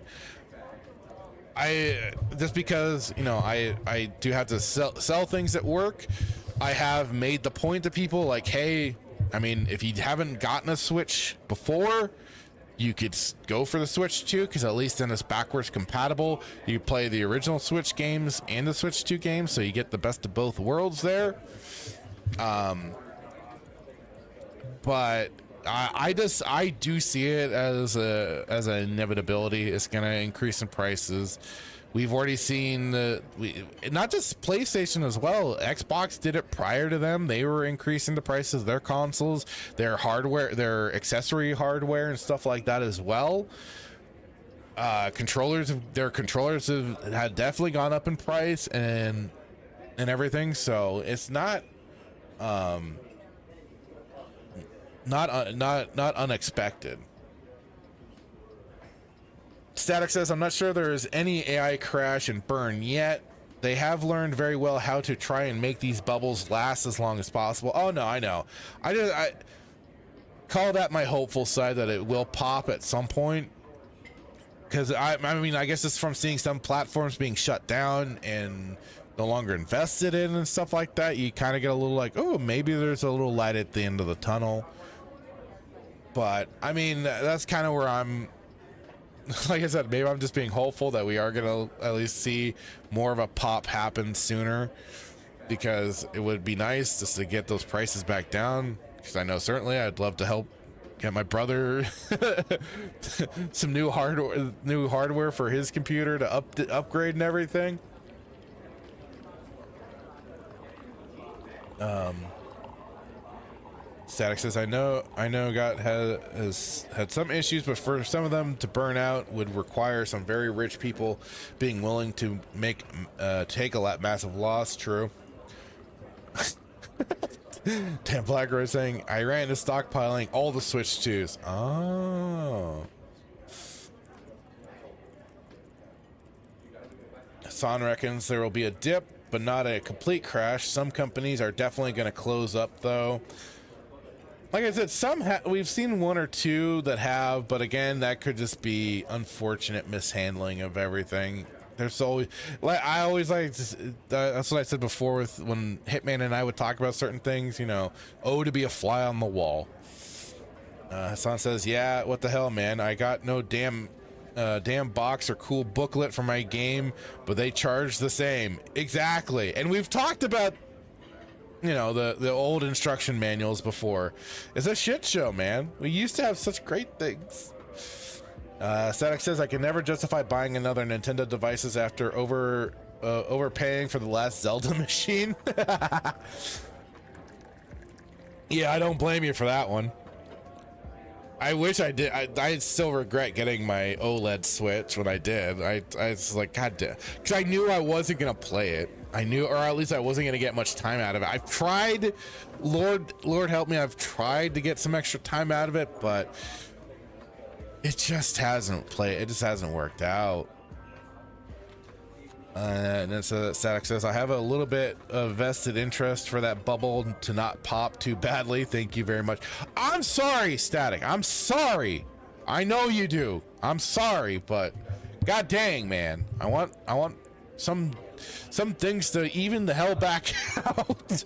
Just because, you know, I do have to sell things at work. I have made the point to people like, hey, I mean, if you haven't gotten a Switch before, you could go for the Switch 2, because at least then it's backwards compatible. You play the original Switch games and the Switch 2 games, so you get the best of both worlds there. But I do see it as an inevitability. It's going to increase in prices. We've already seen not just PlayStation as well. Xbox did it prior to them. They were increasing the prices of their consoles, their hardware, their accessory hardware and stuff like that as well. Their controllers had definitely gone up in price and everything. So it's not unexpected. Static says, I'm not sure there is any AI crash and burn yet. They have learned very well how to try and make these bubbles last as long as possible. Oh no, I know. I call that my hopeful side, that it will pop at some point. Because I mean, I guess it's from seeing some platforms being shut down and no longer invested in and stuff like that. You kind of get a little like, oh, maybe there's a little light at the end of the tunnel. But I mean, that's kind of where I'm, like I said, maybe I'm just being hopeful that we are going to at least see more of a pop happen sooner, because it would be nice just to get those prices back down. Because I know certainly I'd love to help get my brother some new hardware for his computer to upgrade and everything. Static says, I know God has had some issues, but for some of them to burn out would require some very rich people being willing to take a massive loss. True. Damn, Black Rose saying, I ran into stockpiling all the Switch 2s. Oh. San reckons there will be a dip, but not a complete crash. Some companies are definitely going to close up, though. Like I said, we've seen one or two that have, but again, that could just be unfortunate mishandling of everything. There's always, like, I always like to, that's what I said before with when Hitman and I would talk about certain things, you know, to be a fly on the wall. Hassan says, yeah, what the hell, man? I got no damn box or cool booklet for my game, but they charge the same. Exactly. And we've talked about, you know, the old instruction manuals before. It's a shit show, man. We used to have such great things. Static says, I can never justify buying another Nintendo devices after overpaying for the last Zelda machine. Yeah, I don't blame you for that one. I wish I did. I still regret getting my OLED Switch when I did. I was like, God damn, because I knew I wasn't gonna play it. I knew, or at least I wasn't gonna get much time out of it. I've tried, Lord help me, I've tried to get some extra time out of it, but it just hasn't worked out. And then Static says, I have a little bit of vested interest for that bubble to not pop too badly. Thank you very much. I'm sorry, Static. I'm sorry. I know you do. I'm sorry, but god dang, man. I want some things to even the hell back out.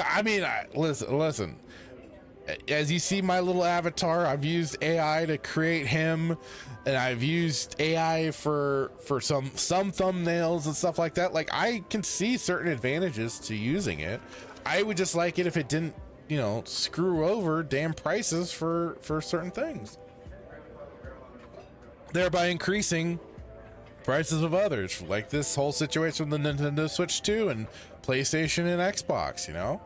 I mean, listen. As you see my little avatar, I've used AI to create him, and I've used AI for some thumbnails and stuff like that. Like, I can see certain advantages to using it. I would just like it if it didn't, you know, screw over damn prices for certain things, thereby increasing prices of others, like this whole situation with the Nintendo Switch 2 and PlayStation and Xbox, you know.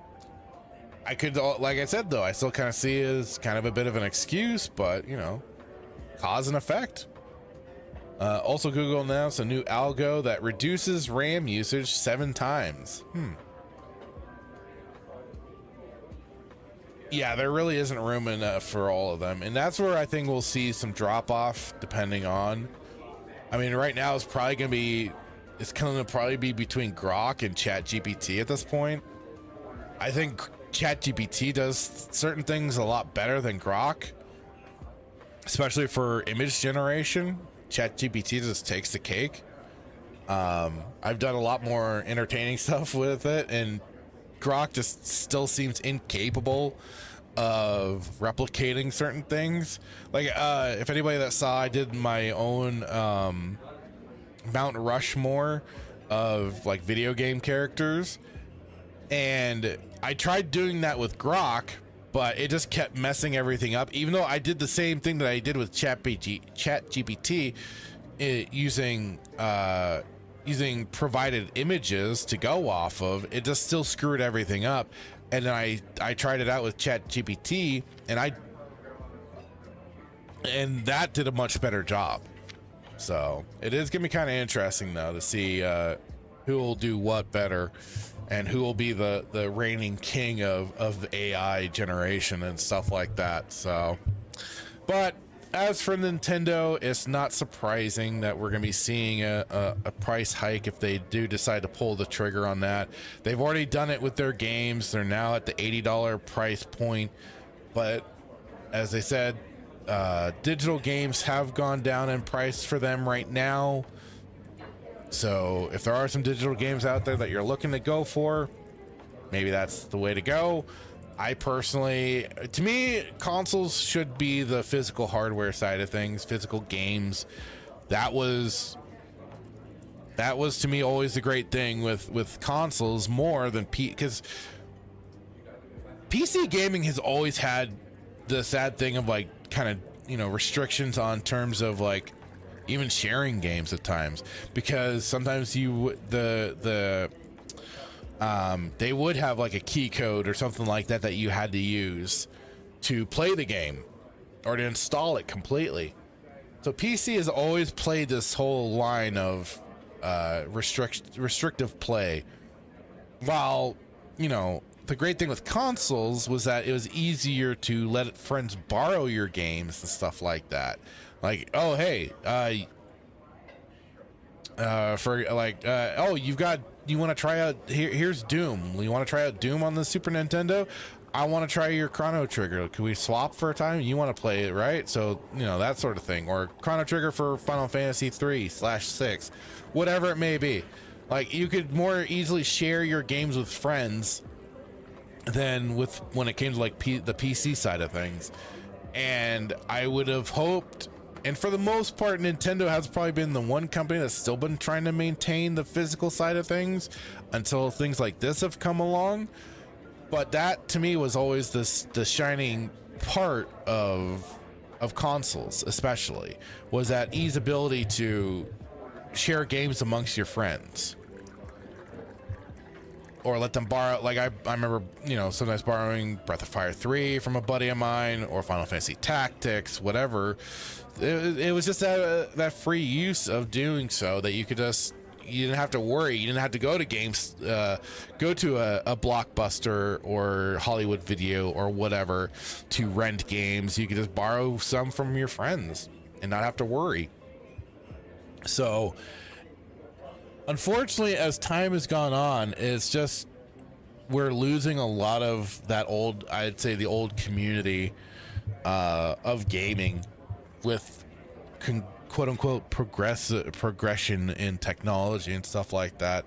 I could, like I said, though, I still kind of see it as kind of a bit of an excuse, but, you know, cause and effect. Also, Google announced a new algo that reduces RAM usage 7 times. Yeah, there really isn't room enough for all of them. And that's where I think we'll see some drop off, depending on, I mean, right now it's probably going to probably be between Grok and ChatGPT at this point. I think ChatGPT does certain things a lot better than Grok, especially for image generation. ChatGPT just takes the cake. I've done a lot more entertaining stuff with it, and Grok just still seems incapable of replicating certain things. Like, if anybody that saw, I did my own Mount Rushmore of like video game characters, and I tried doing that with Grok, but it just kept messing everything up. Even though I did the same thing that I did with ChatGPT, using provided images to go off of, it just still screwed everything up. And then I tried it out with ChatGPT, and that did a much better job. So it is gonna be kind of interesting though to see who will do what better, and who will be the reigning king of the AI generation and stuff like that. So, but as for Nintendo, it's not surprising that we're going to be seeing a price hike if they do decide to pull the trigger on that. They've already done it with their games. They're now at the $80 price point. But as they said, digital games have gone down in price for them right now. So if there are some digital games out there that you're looking to go for, maybe that's the way to go. I personally, to me, consoles should be the physical hardware side of things, physical games. That was to me always the great thing with consoles more than because PC gaming has always had the sad thing of like kind of, you know, restrictions on terms of like even sharing games at times, because sometimes the they would have like a key code or something like that that you had to use to play the game or to install it completely. So PC has always played this whole line of restrictive play, while, you know, the great thing with consoles was that it was easier to let friends borrow your games and stuff like that. Like, oh hey, you want to try out, here's Doom. You want to try out Doom on the Super Nintendo? I want to try your Chrono Trigger. Can we swap for a time? You want to play it, right? So, you know, that sort of thing. Or Chrono Trigger for Final Fantasy 3/6, whatever it may be. Like, you could more easily share your games with friends than with when it came to like the PC side of things. And I would have hoped, and for the most part, Nintendo has probably been the one company that's still been trying to maintain the physical side of things until things like this have come along. But that to me was always the shining part of consoles, especially, was that ease ability to share games amongst your friends, or let them borrow. Like I remember, you know, sometimes borrowing Breath of Fire 3 from a buddy of mine, or Final Fantasy Tactics, whatever. It was just that free use of doing so, that you could just, you didn't have to worry. You didn't have to go to go to a Blockbuster or Hollywood Video or whatever to rent games. You could just borrow some from your friends and not have to worry. So, unfortunately, as time has gone on, it's just, we're losing a lot of that old, I'd say the old community of gaming, with quote unquote progression in technology and stuff like that.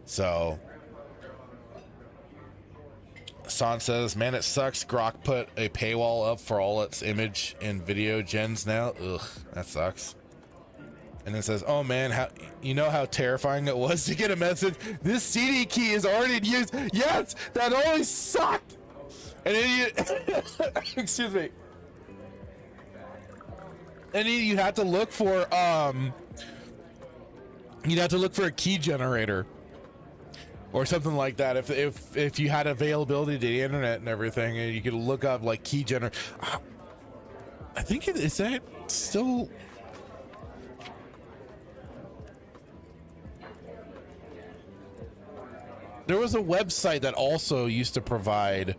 So San says, man, it sucks Grok put a paywall up for all its image and video gens now. Ugh, that sucks. And it says, oh man, how terrifying it was to get a message, this CD key is already in use. Yes, that always sucked. And then you excuse me. And you have to look for you'd have to look for a key generator or something like that. If you had availability to the internet and everything, and you could look up like key generator. I think is that still. There was a website that also used to provide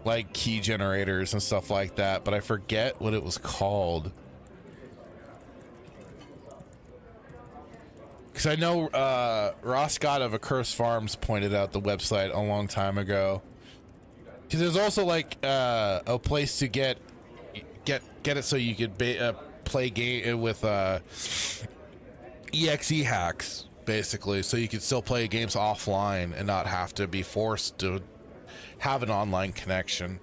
like key generators and stuff like that, but I forget what it was called. Because I know Ross Scott of Accursed Farms pointed out the website a long time ago. Because there's also like a place to get it so you could play game with exe hacks, basically, so you could still play games offline and not have to be forced to have an online connection.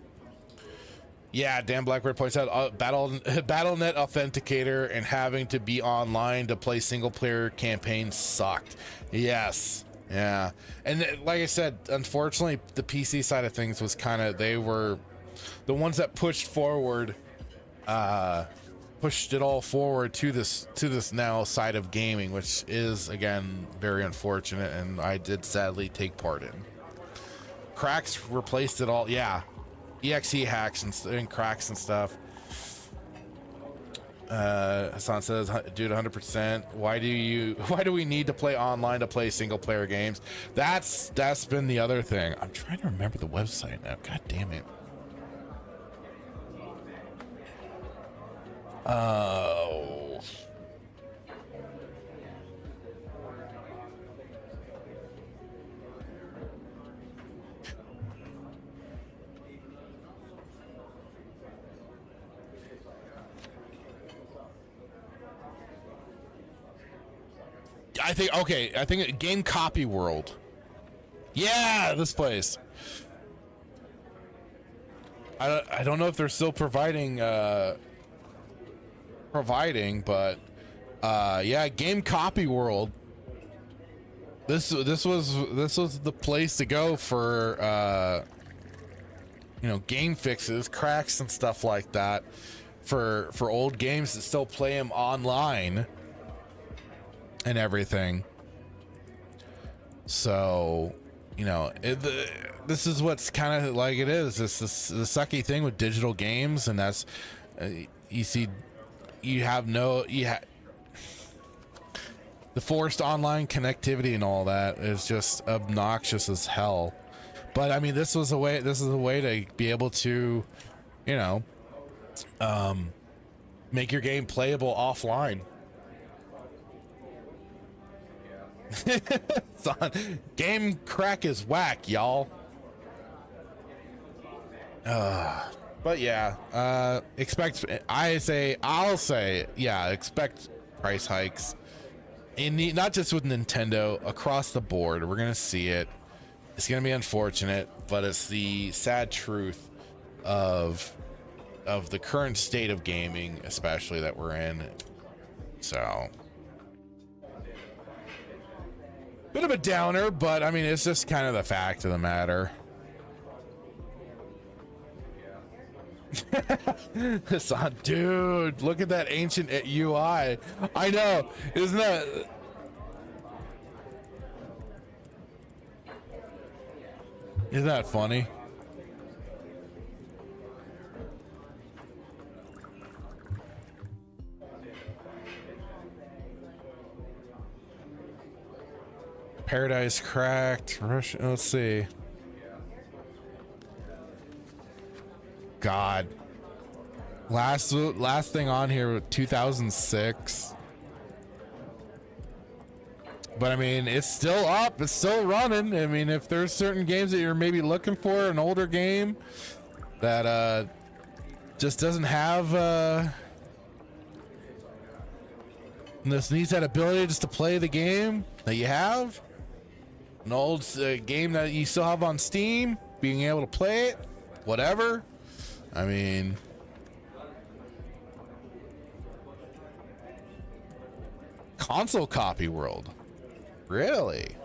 Yeah, Dan Blackbird points out Battle.net Authenticator and having to be online to play single player campaigns sucked. Yes. Yeah. And like I said, unfortunately, the PC side of things was kind of, they were the ones that pushed it all forward to this now side of gaming, which is again very unfortunate, and I did sadly take part in. Cracks replaced it all. Yeah, exe hacks and cracks and stuff. Hassan says, dude, 100%. Why do we need to play online to play single player games? That's been the other thing. I'm trying to remember the website now. God damn it. Oh. I think Game Copy World. Yeah, this place. I don't know if they're still providing, but yeah, Game Copy World. This was the place to go for game fixes, cracks, and stuff like that for old games that still play them online and everything. So, you know, this is what's kind of like it is. This is the sucky thing with digital games, and that's you see, the forced online connectivity and all that is just obnoxious as hell. But I mean, this is a way to be able to, you know, make your game playable offline. Son, game crack is whack, y'all. But yeah, expect price hikes not just with Nintendo, across the board. We're gonna see it. It's gonna be unfortunate, but it's the sad truth of the current state of gaming, especially that we're in. So bit of a downer, but I mean, it's just kind of the fact of the matter. Dude, look at that ancient UI. I know, isn't that funny? Paradise cracked. Russian. Let's see. God. Last thing on here, 2006. But I mean, it's still up. It's still running. I mean, if there's certain games that you're maybe looking for, an older game that just doesn't have this needs that ability just to play the game that you have. An old game that you still have on Steam, being able to play it, whatever. I mean, console copy world, really?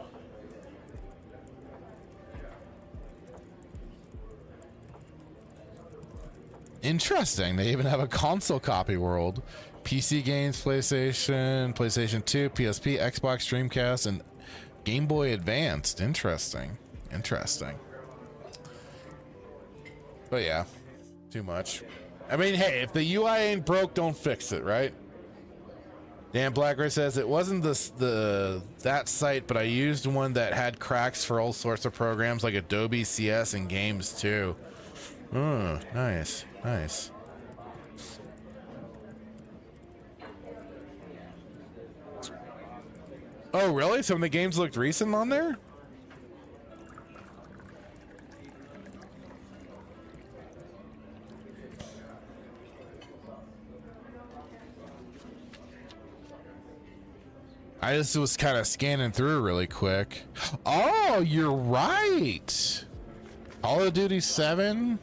Interesting. They even have a console copy world. PC games, PlayStation 2, PSP, Xbox, Dreamcast, and Game Boy Advanced. Interesting. But yeah, too much. I mean, hey, if the UI ain't broke, don't fix it, right? Dan Blackray says it wasn't that site, but I used one that had cracks for all sorts of programs like Adobe CS and games too. Oh, nice. Oh, really? Some of the games looked recent on there? I just was kind of scanning through really quick. Oh, you're right. Call of Duty 7.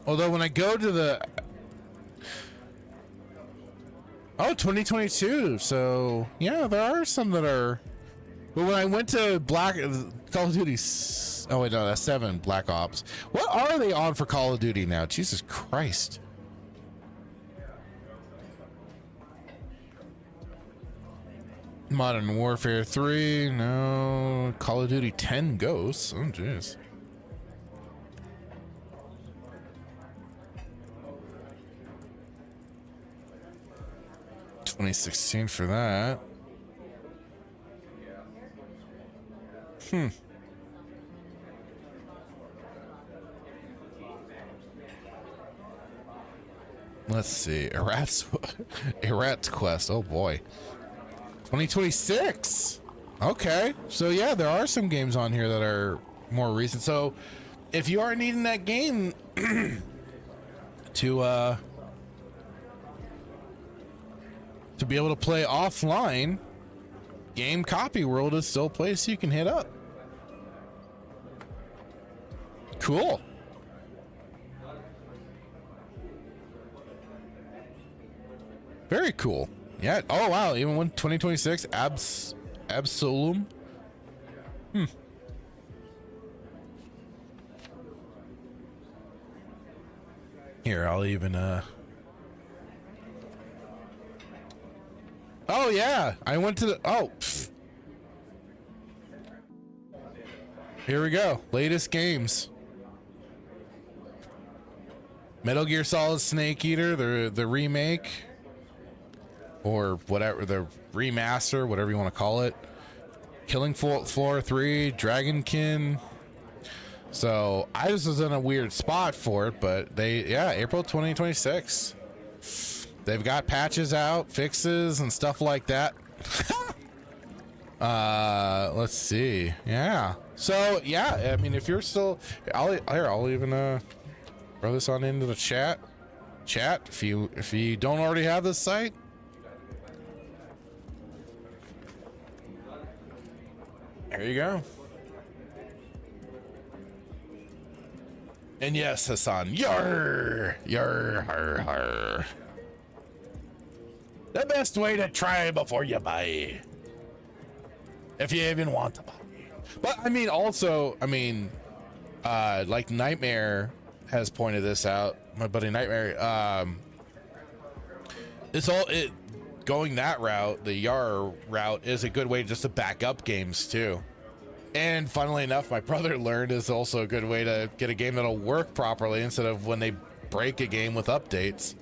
Although when I go to the 2022, so yeah, there are some that are. But when I went to Call of Duty, oh wait, no, that's 7 Black Ops. What are they on for Call of Duty now? Jesus Christ. Modern Warfare 3, no. Call of Duty 10 Ghosts, oh jeez. $2016 for that. Let's see. Erat's Quest. Oh boy. 2026. Okay. So yeah, there are some games on here that are more recent. So if you are needing that game to be able to play offline, Game Copy World is still a place you can hit up. Cool. Very cool. Yeah. Oh wow. Even when 2026 Absolum. Here, I'll even oh yeah, I went to the here we go. Latest games. Metal Gear Solid Snake Eater, the remake, or whatever, the remaster, whatever you want to call it. Killing Floor 3, Dragonkin. So I just was in a weird spot for it, but April 2026. They've got patches out, fixes, and stuff like that. Let's see. Yeah. So yeah, I mean, if you're still, I'll even throw this on into the chat. If you don't already have this site. There you go. And yes, Hassan, yar, har, har. The best way to try before you buy, if you even want to buy. But I mean, also, I mean, like Nightmare has pointed this out. My buddy Nightmare. Going that route, the Yar route, is a good way just to back up games too. And funnily enough, my brother learned is also a good way to get a game that'll work properly instead of when they break a game with updates.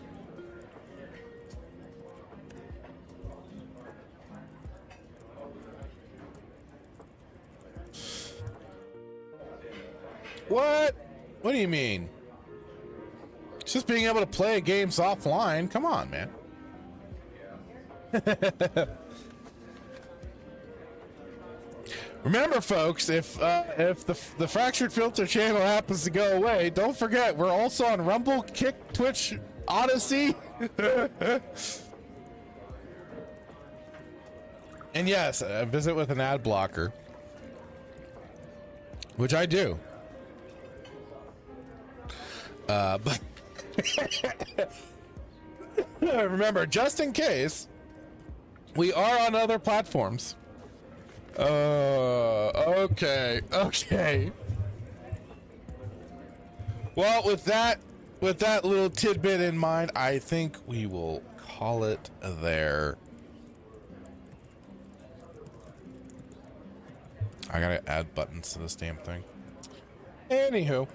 What? What do you mean? It's just being able to play games offline. Come on, man. Remember, folks, if the Fractured Filter channel happens to go away, don't forget we're also on Rumble, Kick, Twitch, Odyssey. And yes, visit with an ad blocker, which I do. But remember, just in case, we are on other platforms. Okay. Well, with that little tidbit in mind, I think we will call it there. I gotta add buttons to this damn thing. Anywho.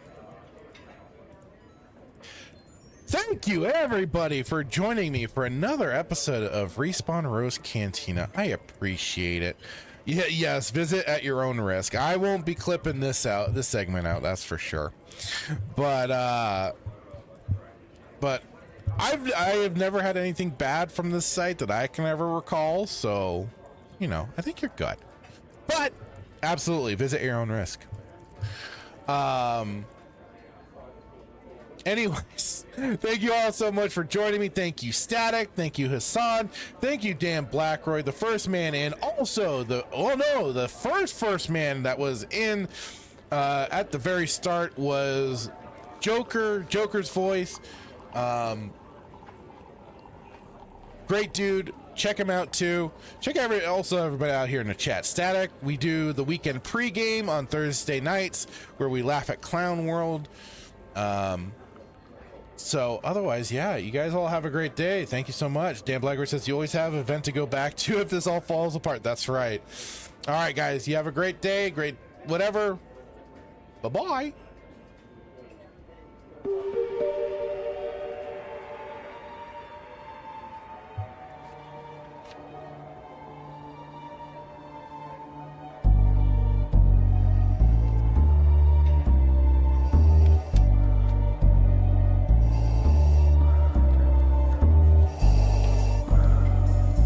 Thank you, everybody, for joining me for another episode of Respawn Rose Cantina. I appreciate it. Yeah, yes, visit at your own risk. I won't be clipping this segment out, that's for sure. But I have never had anything bad from this site that I can ever recall, so you know, I think you're good. But absolutely, visit at your own risk. Anyways, thank you all so much for joining me. Thank you, Static. Thank you, Hassan. Thank you, Dan Blackroy, the first man in. Also, the first man that was in at the very start was Joker's voice. Great dude. Check him out too. Check everybody out here in the chat. Static, we do the weekend pregame on Thursday nights where we laugh at Clown World. So otherwise, yeah, you guys all have a great day. Thank you so much. Dan Blagger says you always have an event to go back to if this all falls apart. That's right. All right, guys, you have a great day, great whatever. Bye-bye.